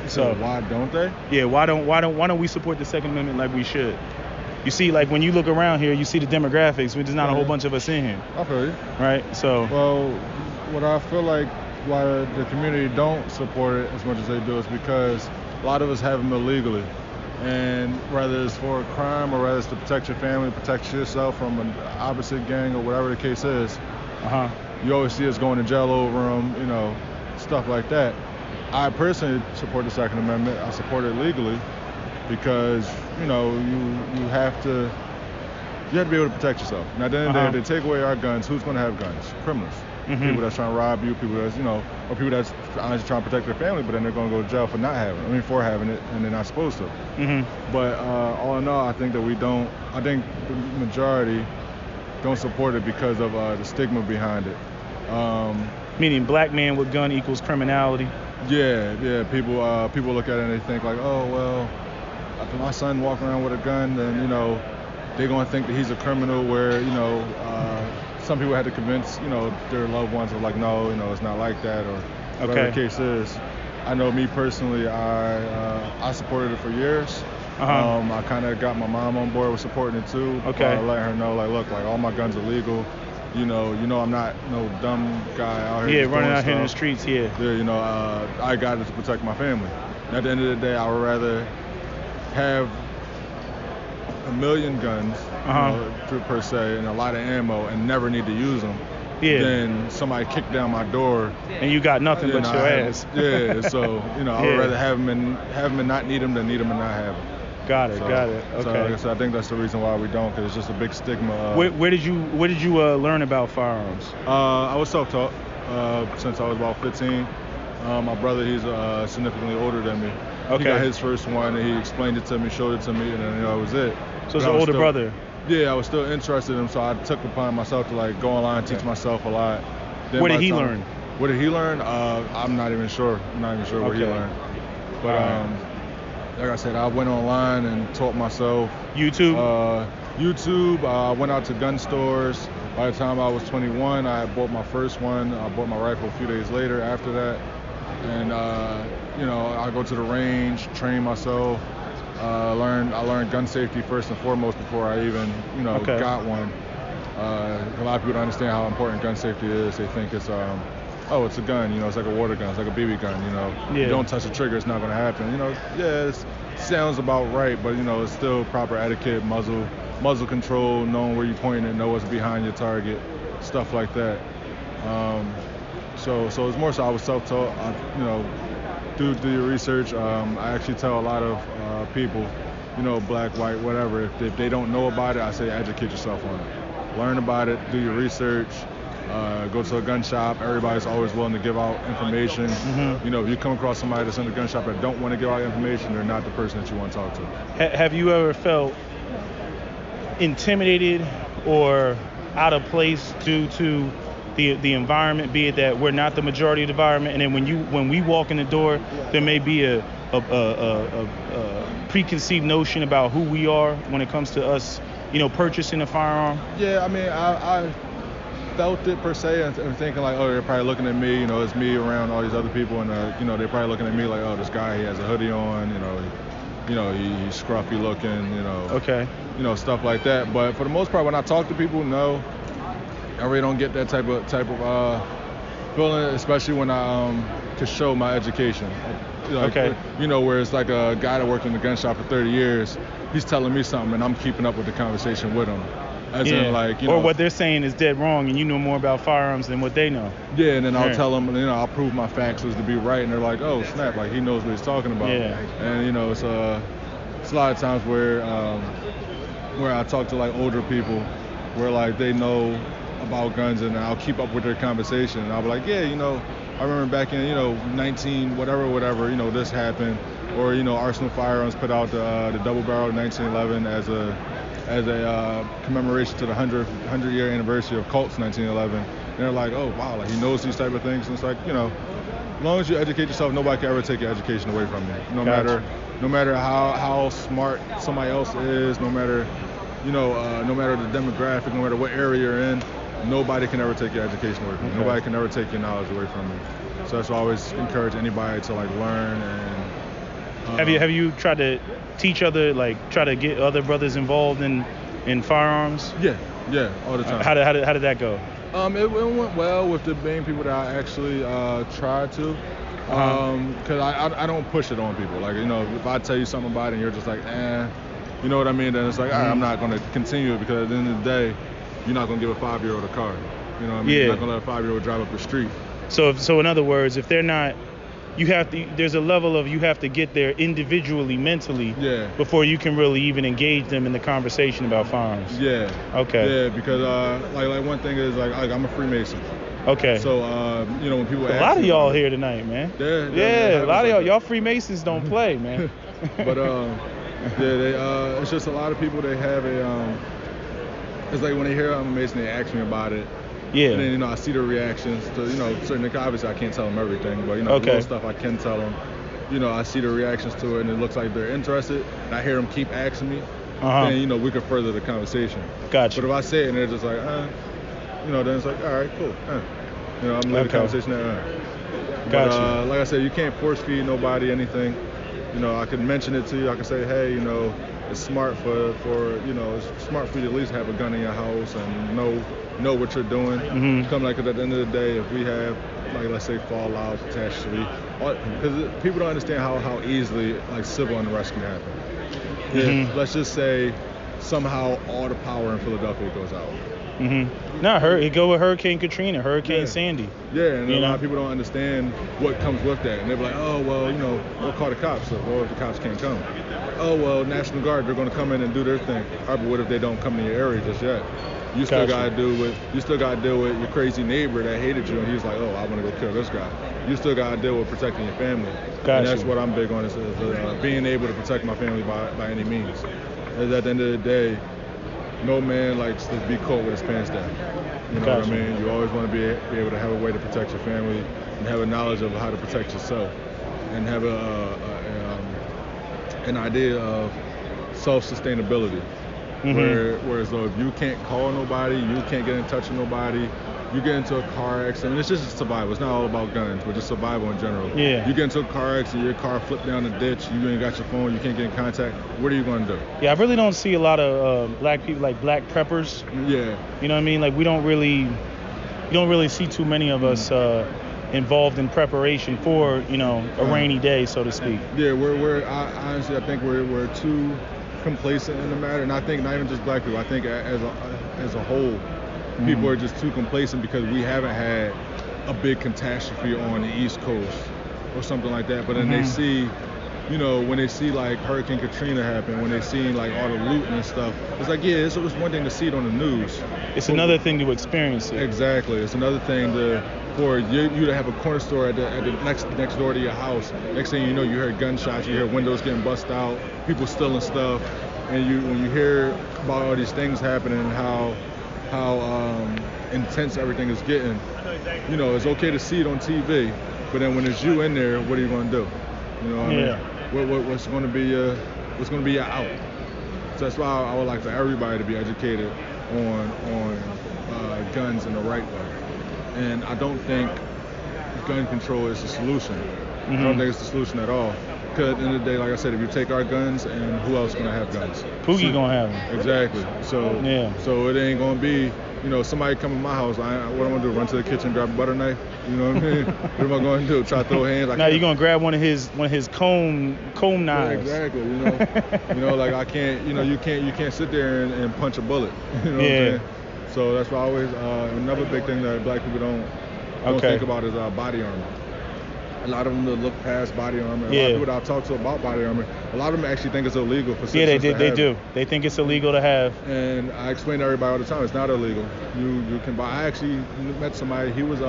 So why don't they? Yeah, why don't we support the Second Amendment like we should? You see, like when you look around here, you see the demographics. There's not a whole bunch of us in here. I feel you. Right. So. Well, what I feel like why the community don't support it as much as they do is because a lot of us have them illegally, and whether it's for a crime or whether it's to protect your family, protect yourself from an opposite gang or whatever the case is. You always see us going to jail over them, stuff like that. I personally support the Second Amendment. I support it legally because, you have to be able to protect yourself. Now, at the end of the day, they take away our guns. Who's going to have guns? Criminals. People that's trying to rob you, people that's, or people that's honestly trying to protect their family, but then they're going to go to jail for having it, and they're not supposed to. But all in all, I think that I think the majority don't support it because of the stigma behind it. Meaning black man with gun equals criminality? Yeah. People look at it and they think like, oh, well, if my son walking around with a gun, then, they're going to think that he's a criminal where, some people had to convince, their loved ones of like, no, it's not like that, or whatever the case is. I know me personally, I supported it for years. I kind of got my mom on board with supporting it too. Letting her know, like, look, like all my guns are legal. I'm not no dumb guy out here. Yeah, running out here in the streets. Yeah, I got it to protect my family. And at the end of the day, I would rather have a million guns, per se, and a lot of ammo, and never need to use them. Than somebody kick down my door and you got nothing but your ass. So I would rather have them and not need them than need them and not have them. Got it. Okay. So like I said, I think that's the reason why we don't, because it's just a big stigma. Where did you learn about firearms? I was self-taught since I was about 15. My brother, he's significantly older than me. He got his first one, and he explained it to me, showed it to me, and then that was it. So it's an older brother. Yeah, I was still interested in him, so I took upon myself to like go online, teach myself a lot. Where did he learn? What did he learn? I'm not even sure. Where he learned. But like I said, I went online and taught myself. YouTube? I went out to gun stores. By the time I was 21, I had bought my first one. I bought my rifle a few days later after that. And, I go to the range, train myself. I learned gun safety first and foremost before I even, got one. A lot of people don't understand how important gun safety is. They think it's, it's a gun, it's like a water gun, it's like a BB gun, You don't touch the trigger, it's not going to happen. It sounds about right, but, it's still proper etiquette, muzzle control, knowing where you're pointing it, know what's behind your target, stuff like that. So it's more so I was self-taught, do your research. I actually tell a lot of people, black, white, whatever, if they don't know about it, I say educate yourself on it. Learn about it, do your research, go to a gun shop. Everybody's always willing to give out information. Mm-hmm. If you come across somebody that's in the gun shop that don't want to give out information, they're not the person that you want to talk to. Have you ever felt intimidated or out of place due to the environment, be it that we're not the majority of the environment, and then when we walk in the door, there may be a preconceived notion about who we are when it comes to us, purchasing a firearm? Yeah, I mean, I felt it per se, and thinking like, oh, they're probably looking at me, it's me around all these other people, and they're probably looking at me like, oh, this guy, he has a hoodie on, he's scruffy looking, Okay. Stuff like that. But for the most part, when I talk to people, no, I really don't get that type of feeling, especially when I can show my education. Okay. Where it's like a guy that worked in the gun shop for 30 years, he's telling me something, and I'm keeping up with the conversation with him. As in, like, or what they're saying is dead wrong, and you know more about firearms than what they know. Yeah, and then I'll tell them, I'll prove my facts was to be right, and they're like, oh snap, like he knows what he's talking about. Yeah. And it's a lot of times where I talk to like older people, where like they know about guns, and I'll keep up with their conversation, and I'll be like, yeah, I remember back in 19 whatever, this happened, or Arsenal Firearms put out the double barrel 1911 as a commemoration to the 100 year anniversary of Colt's 1911. And they're like, oh wow, like he knows these type of things. And it's like, as long as you educate yourself, nobody can ever take your education away from you. No matter how smart somebody else is, no matter the demographic, no matter what area you're in, nobody can ever take your education away from you. Nobody can ever take your knowledge away from you. So that's why I always encourage anybody to like learn and. Have you tried to teach try to get other brothers involved in firearms? Yeah, all the time. How did that go? It went well with the main people that I actually tried to. Because I don't push it on people. Like, if I tell you something about it and you're just like, you know what I mean? Then it's like, all right, I'm not going to continue it, because at the end of the day, you're not going to give a 5-year-old a car. You know what I mean? Yeah. You're not going to let a 5-year-old drive up the street. So in other words, if they're not, there's a level of you have to get there individually, mentally, before you can really even engage them in the conversation about firearms. Yeah. Okay. Yeah, because like one thing is like I'm a Freemason. Okay. So when people a lot of y'all here tonight, man. Yeah, a lot of y'all Freemasons don't play, man. But it's just a lot of people, they have it's like when they hear I'm a Mason, they ask me about it. Yeah. And then I see their reactions to certain things. Obviously I can't tell them everything, but little stuff I can tell them. I see their reactions to it, and it looks like they're interested. And I hear them keep asking me. Then we can further the conversation. Gotcha. But if I say it and they're just like, then it's like, all right, cool. I'm letting the conversation there. Gotcha. Like I said, you can't force feed nobody anything. I can mention it to you. I can say, hey, it's smart it's smart for you to at least have a gun in your house and know what you're doing. Mm-hmm. Like, 'cause at the end of the day, if we have, like, let's say fallout, catastrophe, because people don't understand how easily like civil unrest can happen. Mm-hmm. Let's just say somehow all the power in Philadelphia goes out. Mm-hmm. No, it go with Hurricane Katrina, Hurricane Sandy. Yeah, and a lot of people don't understand what comes with that. And they're like, oh, well, we'll call the cops. So, well, if the cops can't come. Oh, well, National Guard, they're going to come in and do their thing. All right, but what if they don't come to your area just yet? You still got to deal with your crazy neighbor that hated you, and he's like, oh, I want to go kill this guy. You still got to deal with protecting your family. And that's what I'm big on, is being able to protect my family by any means. Because at the end of the day, no man likes to be caught with his pants down. You know what I mean? You always want to be able to have a way to protect your family and have a knowledge of how to protect yourself, and have an idea of self-sustainability. Whereas though if you can't call nobody, you can't get in touch with nobody, you get into a car accident. It's just survival. It's not all about guns, but just survival in general. Yeah. You get into a car accident, your car flipped down the ditch, you ain't got your phone, you can't get in contact. What are you gonna do? Yeah, I really don't see a lot of black people, like black preppers. Yeah. You know what I mean? Like you don't really see too many of us involved in preparation for, a rainy day, so to speak. Yeah, honestly, I think we're too complacent in the matter, and I think not even just black people. I think as a whole, people are just too complacent because we haven't had a big catastrophe on the East Coast or something like that. But then they see, when they see like Hurricane Katrina happen, when they see like all the looting and stuff, it's like, yeah, it's one thing to see it on the news. It's another thing to experience it. Exactly. It's another thing for you to have a corner store at the next door to your house. Next thing you know, you hear gunshots, you hear windows getting bust out, people stealing stuff, and when you hear about all these things happening and how intense everything is getting, it's okay to see it on TV, but then when it's you in there, what are you going to do? I mean? What's going to be your out? So that's why I would like for everybody to be educated on guns in the right way. And I don't think gun control is the solution. I don't think it's the solution at all. Because at the end of the day, like I said, if you take our guns, and who else going to have guns? Pookie going to have them. Exactly. So it ain't going to be, somebody come in my house, what am I going to do? Run to the kitchen, grab a butter knife? You know what I mean? What am I going to do? Try to throw hands? Now you're going to grab one of his comb knives. Yeah, exactly. Like I can't, you can't sit there and punch a bullet. You know what I'm saying? So that's why I always, another big thing that black people don't think about is body armor. A lot of them look past body armor. A lot of people that I talk to about body armor, a lot of them actually think it's illegal for citizens to have. They do. They think it's illegal to have. And I explain to everybody all the time, it's not illegal. You can buy. I actually met somebody. He was You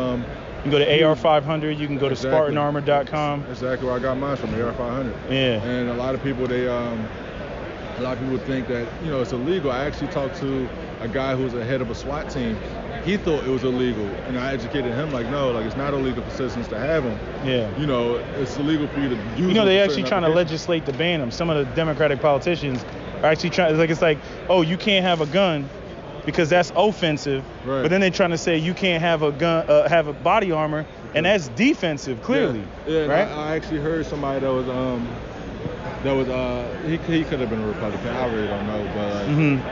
can go to AR500. You can go to SpartanArmor.com. Exactly where I got mine from, AR500. Yeah. And a lot of people think that it's illegal. I actually talked to a guy who's the head of a SWAT team. He thought it was illegal, and I educated him no, it's not illegal for citizens to have them. Yeah. It's illegal for you to use them. They're actually trying to legislate to ban them. Some of the Democratic politicians are actually trying. It's like, oh, you can't have a gun because that's offensive. Right. But then they're trying to say you can't have a gun, have a body armor, and that's defensive. Clearly. Yeah. Right. I actually heard somebody that was he could have been a Republican. I really don't know,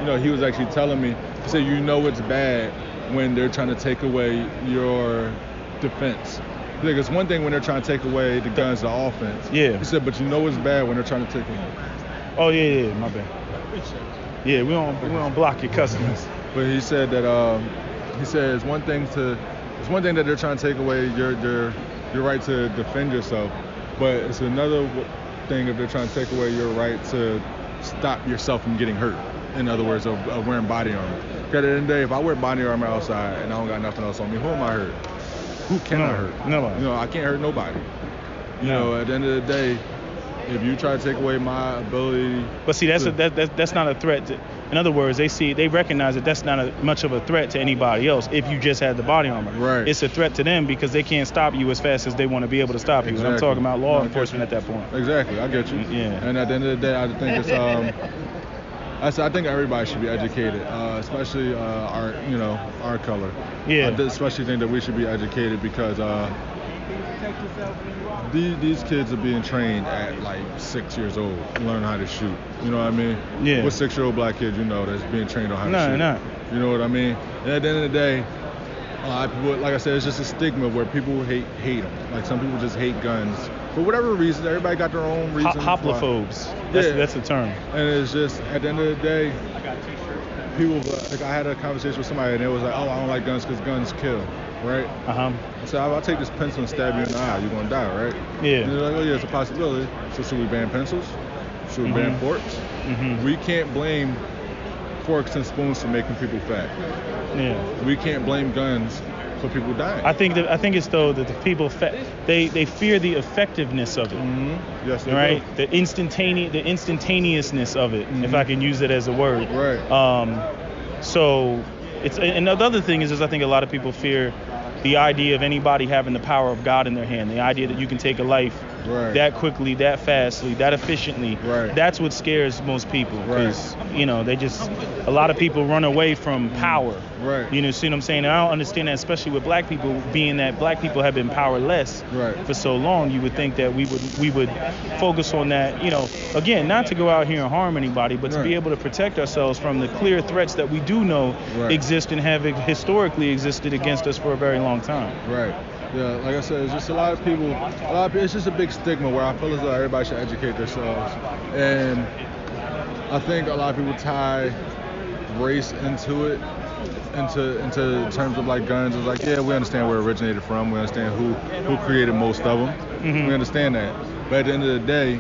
but he was actually telling me. He said, it's bad when they're trying to take away your defense. Like, it's one thing when they're trying to take away the guns, the offense. Yeah. He said, but it's bad when they're trying to take them. Oh yeah, my bad. Yeah, we don't block your customers. But he said that it's one thing that they're trying to take away your right to defend yourself, but it's another thing if they're trying to take away your right to stop yourself from getting hurt. In other words, of wearing body armor. Because at the end of the day, if I wear body armor outside and I don't got nothing else on me, who am I hurt? Who can I hurt? Nobody. I can't hurt nobody. At the end of the day, if you try to take away my ability. But see, that's not a threat. In other words, they recognize that that's not much of a threat to anybody else if you just had the body armor. Right. It's a threat to them because they can't stop you as fast as they want to be able to stop you. Exactly. And I'm talking about law enforcement at that point. Exactly, I get you. Yeah. And at the end of the day, I think it's I think everybody should be educated, especially our color. Yeah. I especially think that we should be educated because these kids are being trained at like 6 years old, learn how to shoot. You know what I mean? Yeah. What 6-year-old black kid that's being trained on how to shoot? No, not. You know what I mean? And at the end of the day, a lot of people, like I said, it's just a stigma where people hate them. Like some people just hate guns. For whatever reason, everybody got their own reasons. Hoplophobes. That's the term. And it's just, at the end of the day, people, like I had a conversation with somebody and they was like, oh, I don't like guns because guns kill, right? I said, I'll take this pencil and stab you in the eye, you're going to die, right? Yeah. And they're like, oh yeah, it's a possibility. So should we ban pencils? Should we ban forks? We can't blame forks and spoons for making people fat. Yeah. We can't blame guns for people dying. I think it's though that the people they fear the effectiveness of it. Yes, they right. do. The instantaneousness of it, if I can use it as a word. Right. So it's and the other thing is I think a lot of people fear the idea of anybody having the power of God in their hand. The idea that you can take a life that quickly, that fastly, that efficiently. That's what scares most people, because they just, a lot of people run away from power. You see what I'm saying? And I don't understand that, especially with black people, being that black people have been powerless for so long. You would think that we would focus on that. Again, not to go out here and harm anybody, but to be able to protect ourselves from the clear threats that we do know exist and have historically existed against us for a very long time. Yeah, like I said, it's just a lot of people, it's just a big stigma where I feel as though everybody should educate themselves. And I think a lot of people tie race into it, into terms of like guns. It's like, yeah, we understand where it originated from. We understand who created most of them. We understand that. But at the end of the day,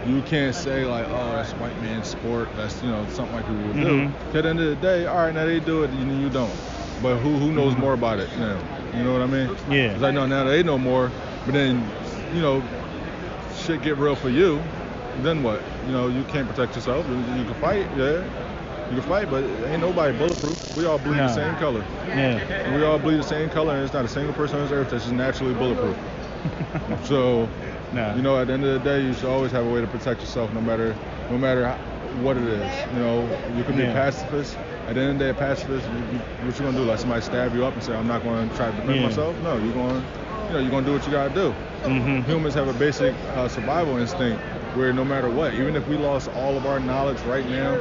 you can't say like, oh, that's white man's sport. That's, something white people would do. At the end of the day, all right, now they do it, you don't. But who knows more about it now? You know what I mean? Yeah. It's like, no, now they know more, but then, shit get real for you, then what? You can't protect yourself. You can fight, you can fight, but ain't nobody bulletproof. We all bleed the same color. And we all bleed the same color, and there's not a single person on this earth that's just naturally bulletproof. So, at the end of the day, you should always have a way to protect yourself, no matter what it is. You can be pacifist. At the end of the day, a pacifist, what you gonna do? Like somebody stab you up and say, I'm not gonna try to defend myself? No, you're gonna do what you gotta do. Humans have a basic survival instinct where no matter what, even if we lost all of our knowledge right now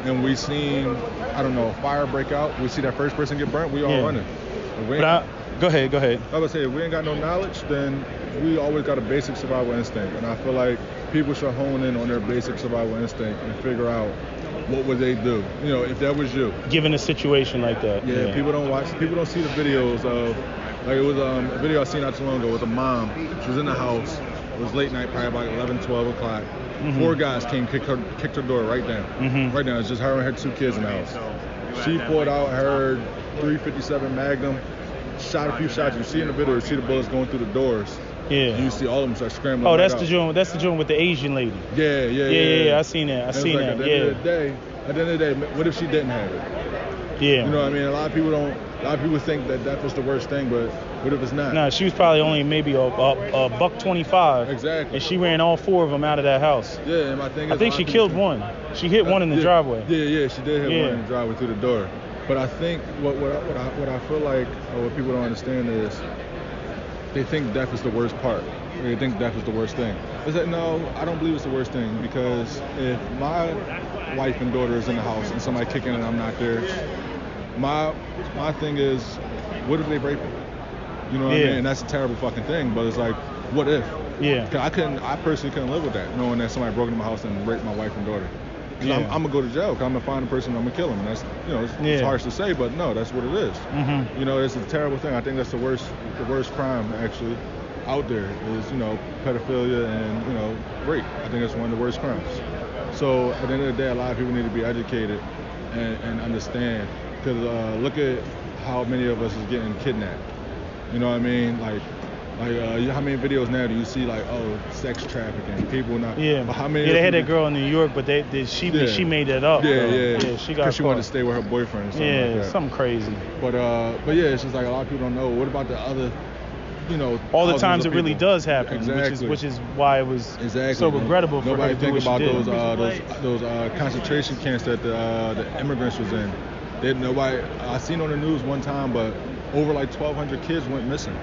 and we seen, a fire break out, we see that first person get burnt, we all running. Go ahead. I was gonna say, if we ain't got no knowledge, then we always got a basic survival instinct. And I feel like people should hone in on their basic survival instinct and figure out what would they do, if that was you. Given a situation like that. People don't see the videos of, like, it was a video I seen not too long ago with a mom. She was in the house. It was late night, probably about 11, 12 o'clock. 4 guys came, kicked her door right down. Right now, it's just her and her 2 kids in the house. She pulled out her .357 Magnum, shot a few shots. You see in the video, you see the bullets going through the doors. You see all of them start scrambling. Oh, that's the joint. That's the joint with the Asian lady. Yeah. I seen that. At the end of the day, what if she didn't have it? You know what I mean? A lot of people think that was the worst thing, but what if it's not? Nah, she was probably only maybe a $125. Exactly. And she ran all 4 of them out of that house. Yeah, and my thing is, I think she killed one. She hit one in the driveway. Yeah, she did hit one in the driveway through the door. But I think what I feel like, or what people don't understand is, they think death is the worst part. They think death is the worst thing. It's like, no, I don't believe it's the worst thing, because if my wife and daughter is in the house and somebody kicking and I'm not there, my thing is, what if they rape me? You know what I mean? And that's a terrible fucking thing, but it's like, what if? I personally couldn't live with that, knowing that somebody broke into my house and raped my wife and daughter. I'm gonna go to jail, because I'm gonna find the person, I'm gonna kill him. And that's, it's harsh to say, but no, that's what it is. It's a terrible thing. I think that's the worst crime actually out there is, pedophilia and, rape. I think that's one of the worst crimes. So at the end of the day, a lot of people need to be educated and understand, because look at how many of us is getting kidnapped. You know what I mean? Like how many videos now do you see, like, sex trafficking, people not? But how many? They had that girl in New York, but she made that up. She got because she wanted to stay with her boyfriend. Or something like that. Something crazy. But it's just like a lot of people don't know. What about the other? All the times it really does happen, which is why it was so regrettable for her to do what she did. Nobody think about those concentration camps that the immigrants was in. I seen on the news one time, but over like 1,200 kids went missing.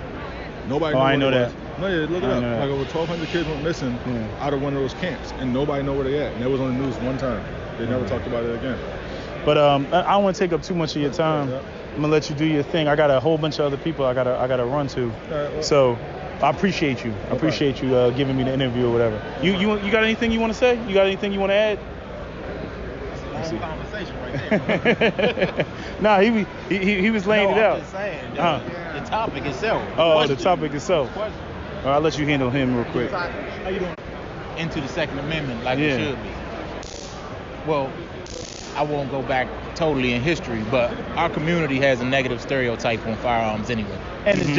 Nobody. I know that. No, look it up. Like over 1,200 kids went missing out of one of those camps, and nobody know where they at. And that was on the news one time. They never talked about it again. But I don't want to take up too much of your time. I'm gonna let you do your thing. I got a whole bunch of other people I gotta run to. So I appreciate you. I appreciate you giving me the interview or whatever. You got anything you want to say? You got anything you want to add? Conversation right there. Nah, he was laying it out. I'm just saying, the topic itself. The topic itself. I'll let you handle him real quick. How you doing? Into the Second Amendment like it should be. Well, I won't go back totally in history, but our community has a negative stereotype on firearms anyway, and it's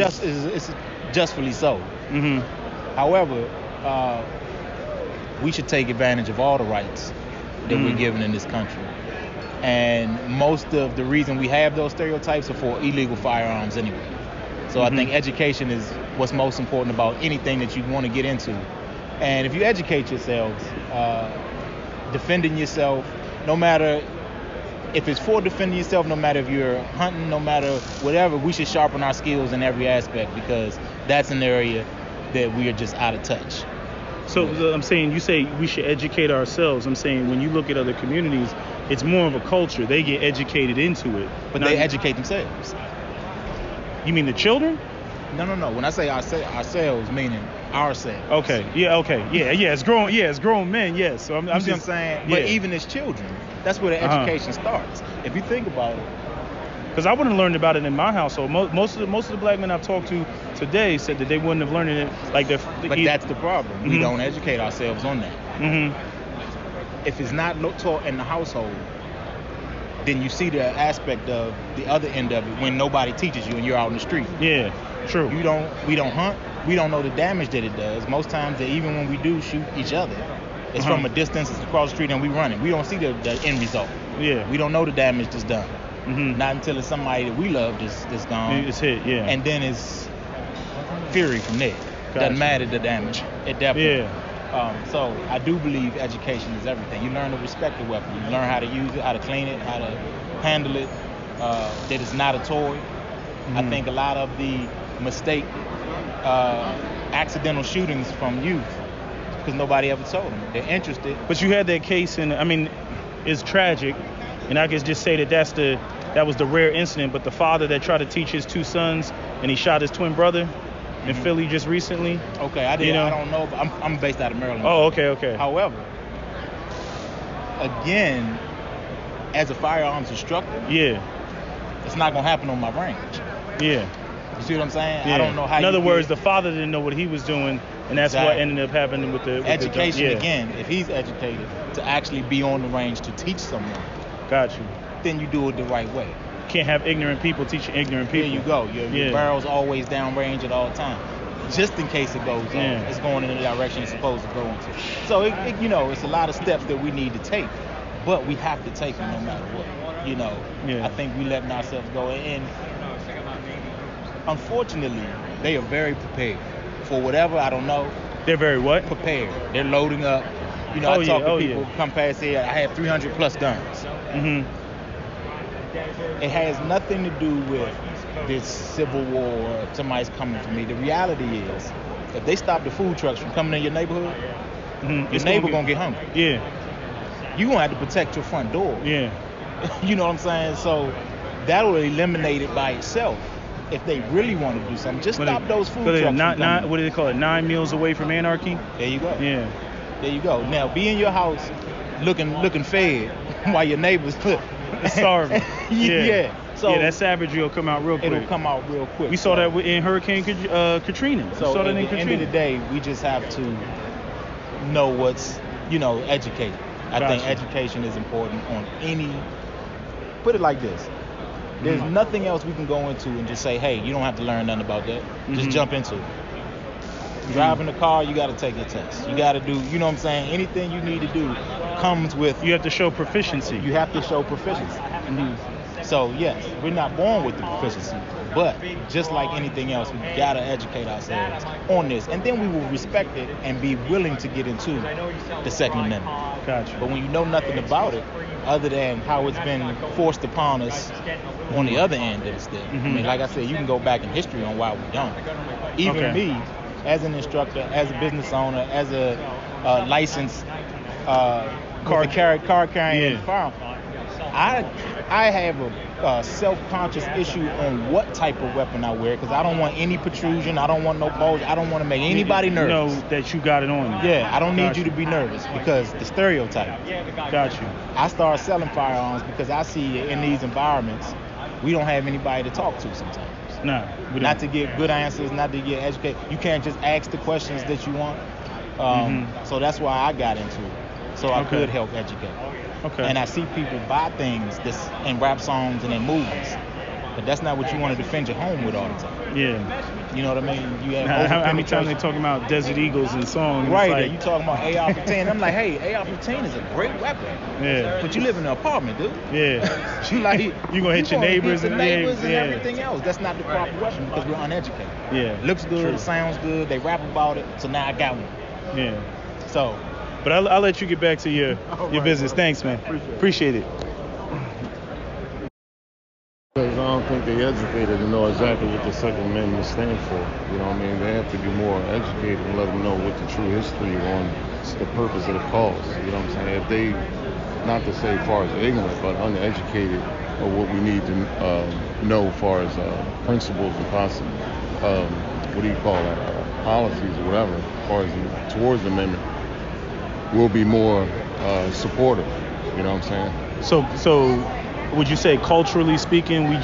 justly so. However, we should take advantage of all the rights that we're given in this country. And most of the reason we have those stereotypes are for illegal firearms anyway. So I think education is what's most important about anything that you want to get into. And if you educate yourselves, defending yourself, no matter if it's for defending yourself, no matter if you're hunting, no matter whatever, we should sharpen our skills in every aspect, because that's an area that we are just out of touch. So I'm saying, you say we should educate ourselves. I'm saying when you look at other communities, it's more of a culture. They get educated into it. But they educate themselves. You mean the children? No. When I say ourselves, meaning ourselves. Okay. Yeah. Okay. Yeah. It's grown. Yeah. It's grown men. Yes. So I'm just saying. But even as children, that's where the education starts. If you think about it. Because I wouldn't have learned about it in my household. Most of the black men I've talked to today said that they wouldn't have learned it like that. But that's the problem. Mm-hmm. We don't educate ourselves on that. Mm-hmm. If it's not taught in the household, then you see the aspect of the other end of it when nobody teaches you and you're out in the street. Yeah, true. We don't hunt. We don't know the damage that it does. Most times, even when we do shoot each other, it's from a distance, it's across the street, and we running. We don't see the end result. Yeah. We don't know the damage that's done. Mm-hmm. Not until it's somebody that we love that's gone. It's hit, yeah. And then it's fury from there. Doesn't matter the damage at that point. Yeah. So I do believe education is everything. You learn to respect the weapon. You learn how to use it, how to clean it, how to handle it. That it's not a toy. Mm-hmm. I think a lot of the mistake, accidental shootings from youth, because nobody ever told them. They're interested. But you had that case, and I mean, it's tragic. And I can just say that was the rare incident. But the father that tried to teach his two sons, and he shot his twin brother in Philly just recently. Okay, I don't know. But I'm based out of Maryland. Oh, okay. However, again, as a firearms instructor, it's not gonna happen on my range. Yeah. You see what I'm saying? Yeah. I don't know how. In other words, the father didn't know what he was doing, and that's what ended up happening with the education. Again, if he's educated to actually be on the range to teach someone. Got you. Then you do it the right way. Can't have ignorant people teaching ignorant people. There you go. Your barrel's always downrange at all times, just in case it goes on. It's going in the direction it's supposed to go into. So it's a lot of steps that we need to take, but we have to take them no matter what. I think we letting ourselves go, and unfortunately, they are very prepared for whatever. I don't know. They're very what? Prepared. They're loading up. I talk to people who come past here. I have 300 plus guns. Mm-hmm. It has nothing to do with this civil war or somebody's coming for me. The reality is, if they stop the food trucks from coming in your neighborhood, your neighbor gonna get hungry. Yeah. You gonna have to protect your front door. Yeah. You know what I'm saying? So that will eliminate it by itself. If they really want to do something, just stop those food trucks from coming. What do they call it? 9 meals away from anarchy. There you go. Yeah. There you go. Now, be in your house looking fed while your neighbors starving. Yeah. So that savagery will come out real quick. It'll come out real quick. We saw that in Hurricane Katrina. So at the end of the day, we just have to know what's, educate. I think education is important on any. Put it like this. There's nothing else we can go into and just say, hey, you don't have to learn nothing about that. Just jump into it. Driving the car, you got to take your test. You got to do, you know what I'm saying? Anything you need to do comes with. You have to show proficiency. You have to show proficiency. So, yes, we're not born with the proficiency. But just like anything else, we got to educate ourselves on this. And then we will respect it and be willing to get into the Second Amendment. Gotcha. But when you know nothing about it, other than how it's been forced upon us on the other end of the stick. I mean, like I said, you can go back in history on why we don't. Even me, as an instructor, as a business owner, as a licensed car carrying firearm, I have a self-conscious issue on what type of weapon I wear, because I don't want any protrusion, I don't want no bulge, I don't want to make anybody nervous. Know that you got it on. Yeah, I don't need you to be nervous, because the stereotype. Got you. I started selling firearms because I see in these environments, we don't have anybody to talk to sometimes. No. Not to get good answers, not to get educated. You can't just ask the questions that you want. So that's why I got into it. So I could help educate. Okay. And I see people buy things that's in rap songs and in movies But that's not what you want to defend your home with all the time. Yeah. You know what I mean? You have how many times they talking about Desert Eagles and songs? Right. Like, you talking about AR-15. I'm like, hey, AR-15 is a great weapon. Yeah. But you live in an apartment, dude. Yeah. you like you gonna hit your neighbors and everything else. That's not the proper weapon because we're uneducated. Yeah. Looks good, True. sounds good. They rap about it. So now I got one. Yeah. So. But I'll let you get back to your business. Thanks, man. Appreciate it. Because I don't think they're educated to know exactly what the Second Amendment stands for. You know what I mean? They have to be more educated and let them know what the true history on the purpose of the cause. You know what I'm saying? If they, not to say as far as ignorant, but uneducated of what we need to know as far as principles and what do you call that? Policies or whatever, as far as towards the amendment, we'll be more supportive. You know what I'm saying? So would you say culturally speaking, we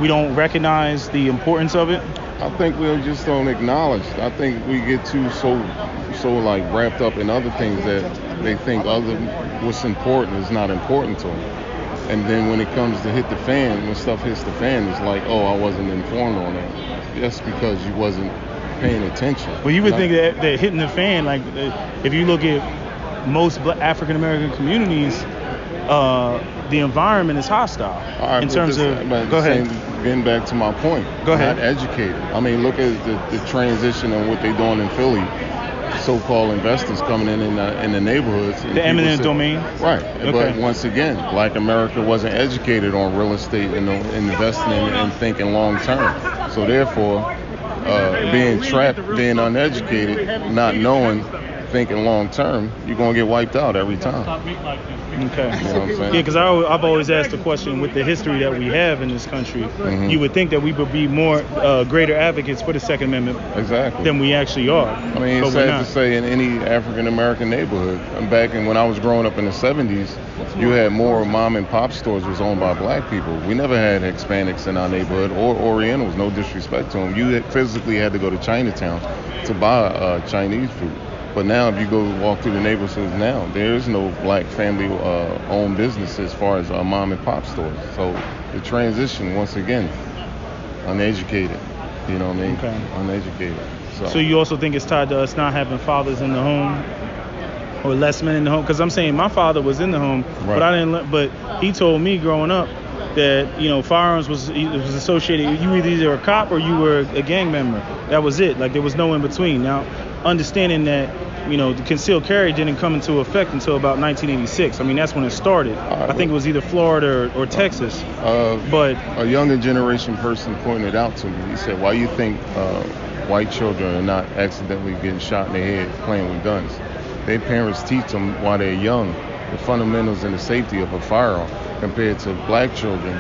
don't recognize the importance of it? I think we just don't acknowledge. I think we get too so like wrapped up in other things that they think what's important is not important to them. And then when it comes to hit the fan, when stuff hits the fan, it's like, oh, I wasn't informed on that. Just because you wasn't paying attention. Well, you would think that hitting the fan, like if you look at most African American communities, the environment is hostile in terms of. Go ahead. Getting back to my point. Go ahead. Not educated. I mean, look at the transition and what they're doing in Philly. So-called investors coming in the neighborhoods. The eminent domain. Right. Okay. But once again, Black America wasn't educated on real estate and investing and thinking long term. So therefore, being trapped, being uneducated, not knowing, thinking long term, you're gonna get wiped out every time. Okay. You know what I'm saying? Yeah, because I've always asked the question, with the history that we have in this country, you would think that we would be more greater advocates for the Second Amendment than we actually are. I mean, it's sad to say in any African American neighborhood. Back when I was growing up in the 70s, you had more mom and pop stores was owned by Black people. We never had Hispanics in our neighborhood or Orientals, no disrespect to them. You physically had to go to Chinatown to buy Chinese food. But now, if you go walk through the neighborhoods now, there is no Black family-owned business as far as mom and pop stores. So the transition, once again, uneducated. You know what I mean? Okay. Uneducated. So you also think it's tied to us not having fathers in the home, or less men in the home? Because I'm saying my father was in the home, but I didn't. But he told me growing up that firearms was associated. You were either a cop or you were a gang member. That was it. Like there was no in between. Now, understanding that the concealed carry didn't come into effect until about 1986. I mean, that's when it started. I think it was either Florida or Texas. But a younger generation person pointed out to me. He said, "Why you think white children are not accidentally getting shot in the head playing with guns? Their parents teach them while they're young the fundamentals and the safety of a firearm. Compared to Black children,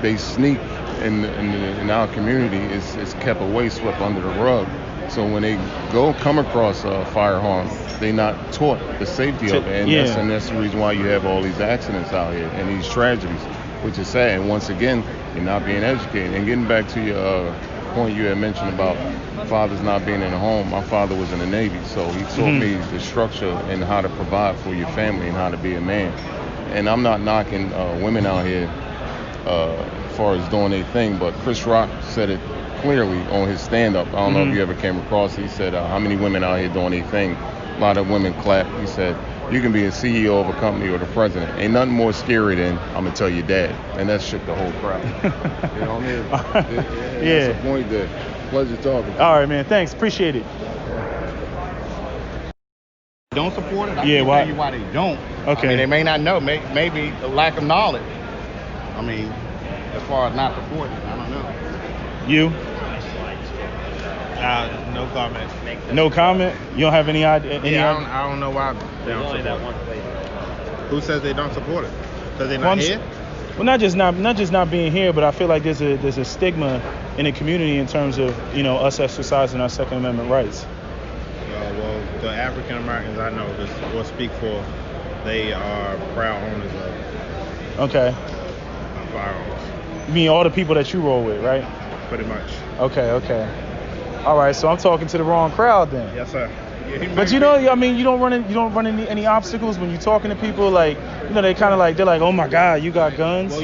they sneak in our community is kept away, swept under the rug. So when they come across a firearm, they're not taught the safety of it, and that's the reason why you have all these accidents out here and these tragedies, which is sad. And once again, you're not being educated. And getting back to your point you had mentioned about fathers not being in the home, my father was in the Navy, so he taught me the structure and how to provide for your family and how to be a man. And I'm not knocking women out here as far as doing their thing, but Chris Rock said it clearly on his stand-up. I don't know if you ever came across it. He said, how many women out here doing their thing? A lot of women clap. He said, you can be a CEO of a company or the president. Ain't nothing more scary than I'm going to tell your dad. And that shook the whole crowd. You know what I mean? That's the point there. Pleasure talking. All right, man. Thanks. Appreciate it. Don't support it? I Yeah, can't why? tell you why they don't. Okay. I mean, they may not know. Maybe a lack of knowledge. I mean, as far as not supporting it, I don't know. You? No comment. No comment? You don't have any idea? I don't know why they don't support it. Who says they don't support it? Because they're not here? Well, not just not being here, but I feel like there's a stigma in the community in terms of us exercising our Second Amendment rights. Well, the African Americans I know or speak for, they are proud owners of firearms. You mean all the people that you roll with, right? Pretty much. Okay. All right, so I'm talking to the wrong crowd then. Yes, sir. But you don't run into any obstacles when you're talking to people, like they kind of like, they're like, oh my God, you got guns. Well,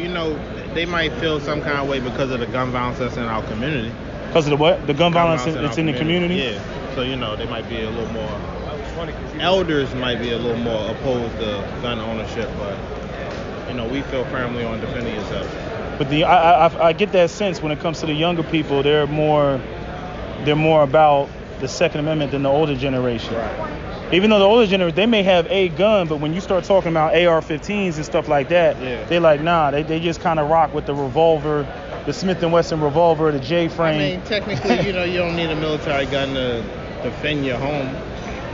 they might feel some kind of way because of the gun violence that's in our community. Because of the what? The gun violence that's in the community? Yeah. So, you know, they might be a little more, elders might be a little more opposed to gun ownership, but, you know, we feel firmly on defending yourself. But I get that sense when it comes to the younger people, they're more about the Second Amendment than the older generation. Right. Even though the older generation, they may have a gun, but when you start talking about AR-15s and stuff like that, they're like, nah, they just kind of rock with the revolver, the Smith & Wesson revolver, the J-frame. I mean, technically, you know, you don't need a military gun to defend your home.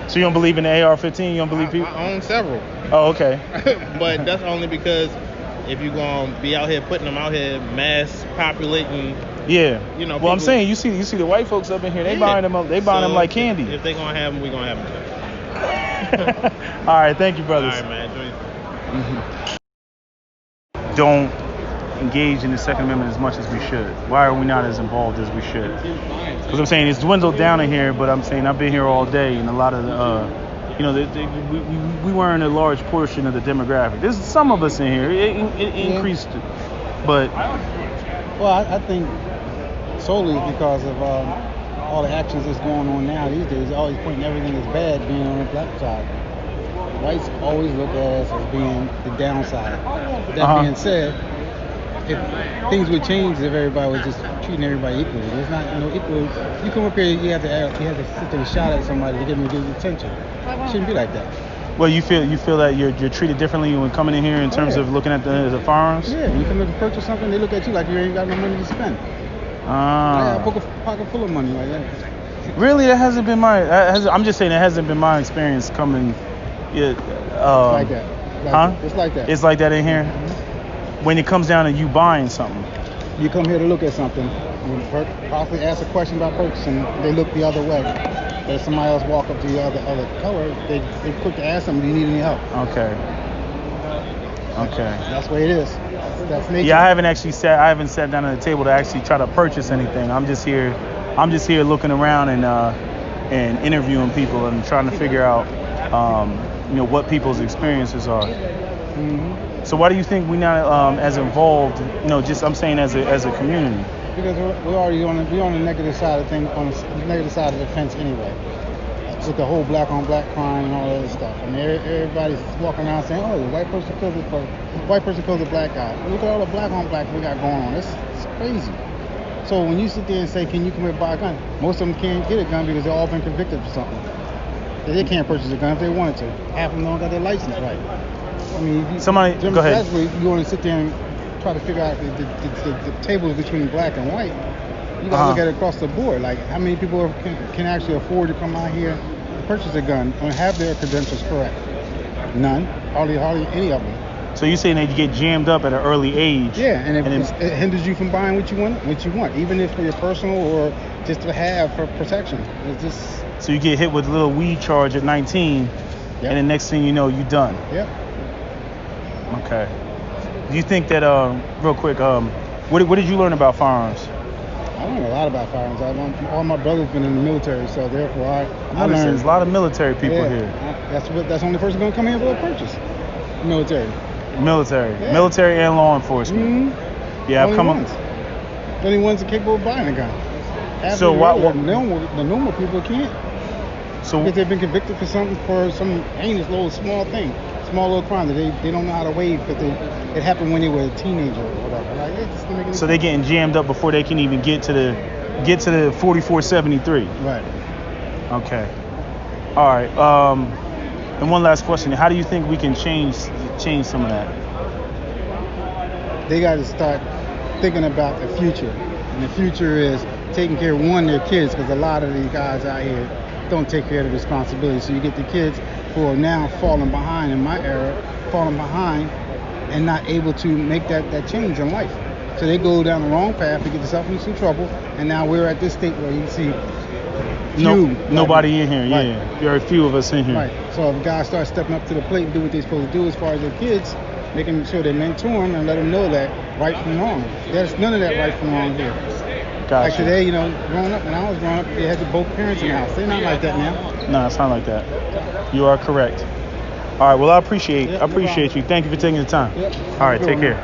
So you don't believe in the AR-15? You don't believe people? I own several. Oh, okay. But that's only because if you're going to be out here putting them out here, mass populating. Yeah. You know, well, I'm saying, you see the white folks up in here, they buying them up, they buying them like candy. If they're going to have them, we're going to have them. All right, thank you, brothers. All right, man. Enjoy. Don't engage in the Second Amendment as much as we should. Why are we not as involved as we should? Because I'm saying it's dwindled down in here, but I'm saying I've been here all day, and a lot of we weren't a large portion of the demographic. There's some of us in here. It increased, but well, I think solely because of all the actions that's going on now these days. Always pointing everything as bad being on the black side. Whites always look at us as being the downside. That being said, if things would change if everybody was just treating everybody equally. There's not equal. You come up here, you have to sit there and shout at somebody to get them to give you attention. It shouldn't be like that. Well, you feel that you're treated differently when coming in here in terms of looking at the firearms? Yeah, when you come to purchase something, they look at you like you ain't got no money to spend. I got a pocket full of money like that. Really, that hasn't been I'm just saying it hasn't been my experience coming. Like that. It's like that. It's like that in here. When it comes down to you buying something. You come here to look at something. You possibly ask a question about purchasing. They look the other way. If somebody else walk up to the other color, they quick to ask them, do you need any help? Okay. That's the way it is. That's nature. Yeah, I haven't sat down at the table to actually try to purchase anything. I'm just here looking around and interviewing people and trying to figure out what people's experiences are. Mm-hmm. So why do you think we're not as involved? I'm saying as a community. Because we're already on the negative side of things, on the negative side of the fence anyway. With the whole black on black crime and all that other stuff. I mean, everybody's walking around saying, "Oh, the white person killed a black guy." Look at all the black on black we got going on. It's crazy. So when you sit there and say, "Can you come here and buy a gun?" Most of them can't get a gun because they've all been convicted for something. They can't purchase a gun if they wanted to. Half of them don't got their license right. I mean, go ahead. You want to sit there and try to figure out the tables between black and white. You gotta look at it across the board. Like, how many people can actually afford to come out here and purchase a gun and have their credentials correct? None. Hardly any of them. So you're saying that you get jammed up at an early age? Yeah, and it hinders you from buying what you want, even if for your personal or just to have for protection. It's just. So you get hit with a little weed charge at 19, and the next thing you know, you're done. Yep. Okay. Do you think that, real quick, what did you learn about firearms? I learned a lot about firearms. All my brothers been in the military, so therefore I learned. There's a lot of military people here. That's the only person gonna come here for a purchase. Military and law enforcement. Mm-hmm. Yeah, I've come up. The only ones that are capable of buying a gun. So the normal people can't. So because they've been convicted for some heinous little small thing, small little crime that they don't know how to waive because it happened when they were a teenager or whatever. Like, it just doesn't make any sense. They're getting jammed up before they can even get to the 4473. Right. Okay. All right. And one last question: how do you think we can change some of that? They got to start thinking about the future, and the future is taking care of their kids, because a lot of these guys out here don't take care of the responsibility. So you get the kids who are now falling behind in my era, and not able to make that change in life. So they go down the wrong path to get themselves into some trouble, and now we're at this state where you can see nobody in here. Right. Yeah, there are a few of us in here. Right. So if guys start stepping up to the plate and do what they're supposed to do as far as their kids, making sure they mentor them and let them know that right from wrong. There's none of that right from wrong here. Gotcha. Like today, growing up, when I was growing up, they had both parents in the house. They're not like that now. No, it's not like that. You are correct. All right. Well, I appreciate you. Thank you for taking the time. Yep. All right. Take care.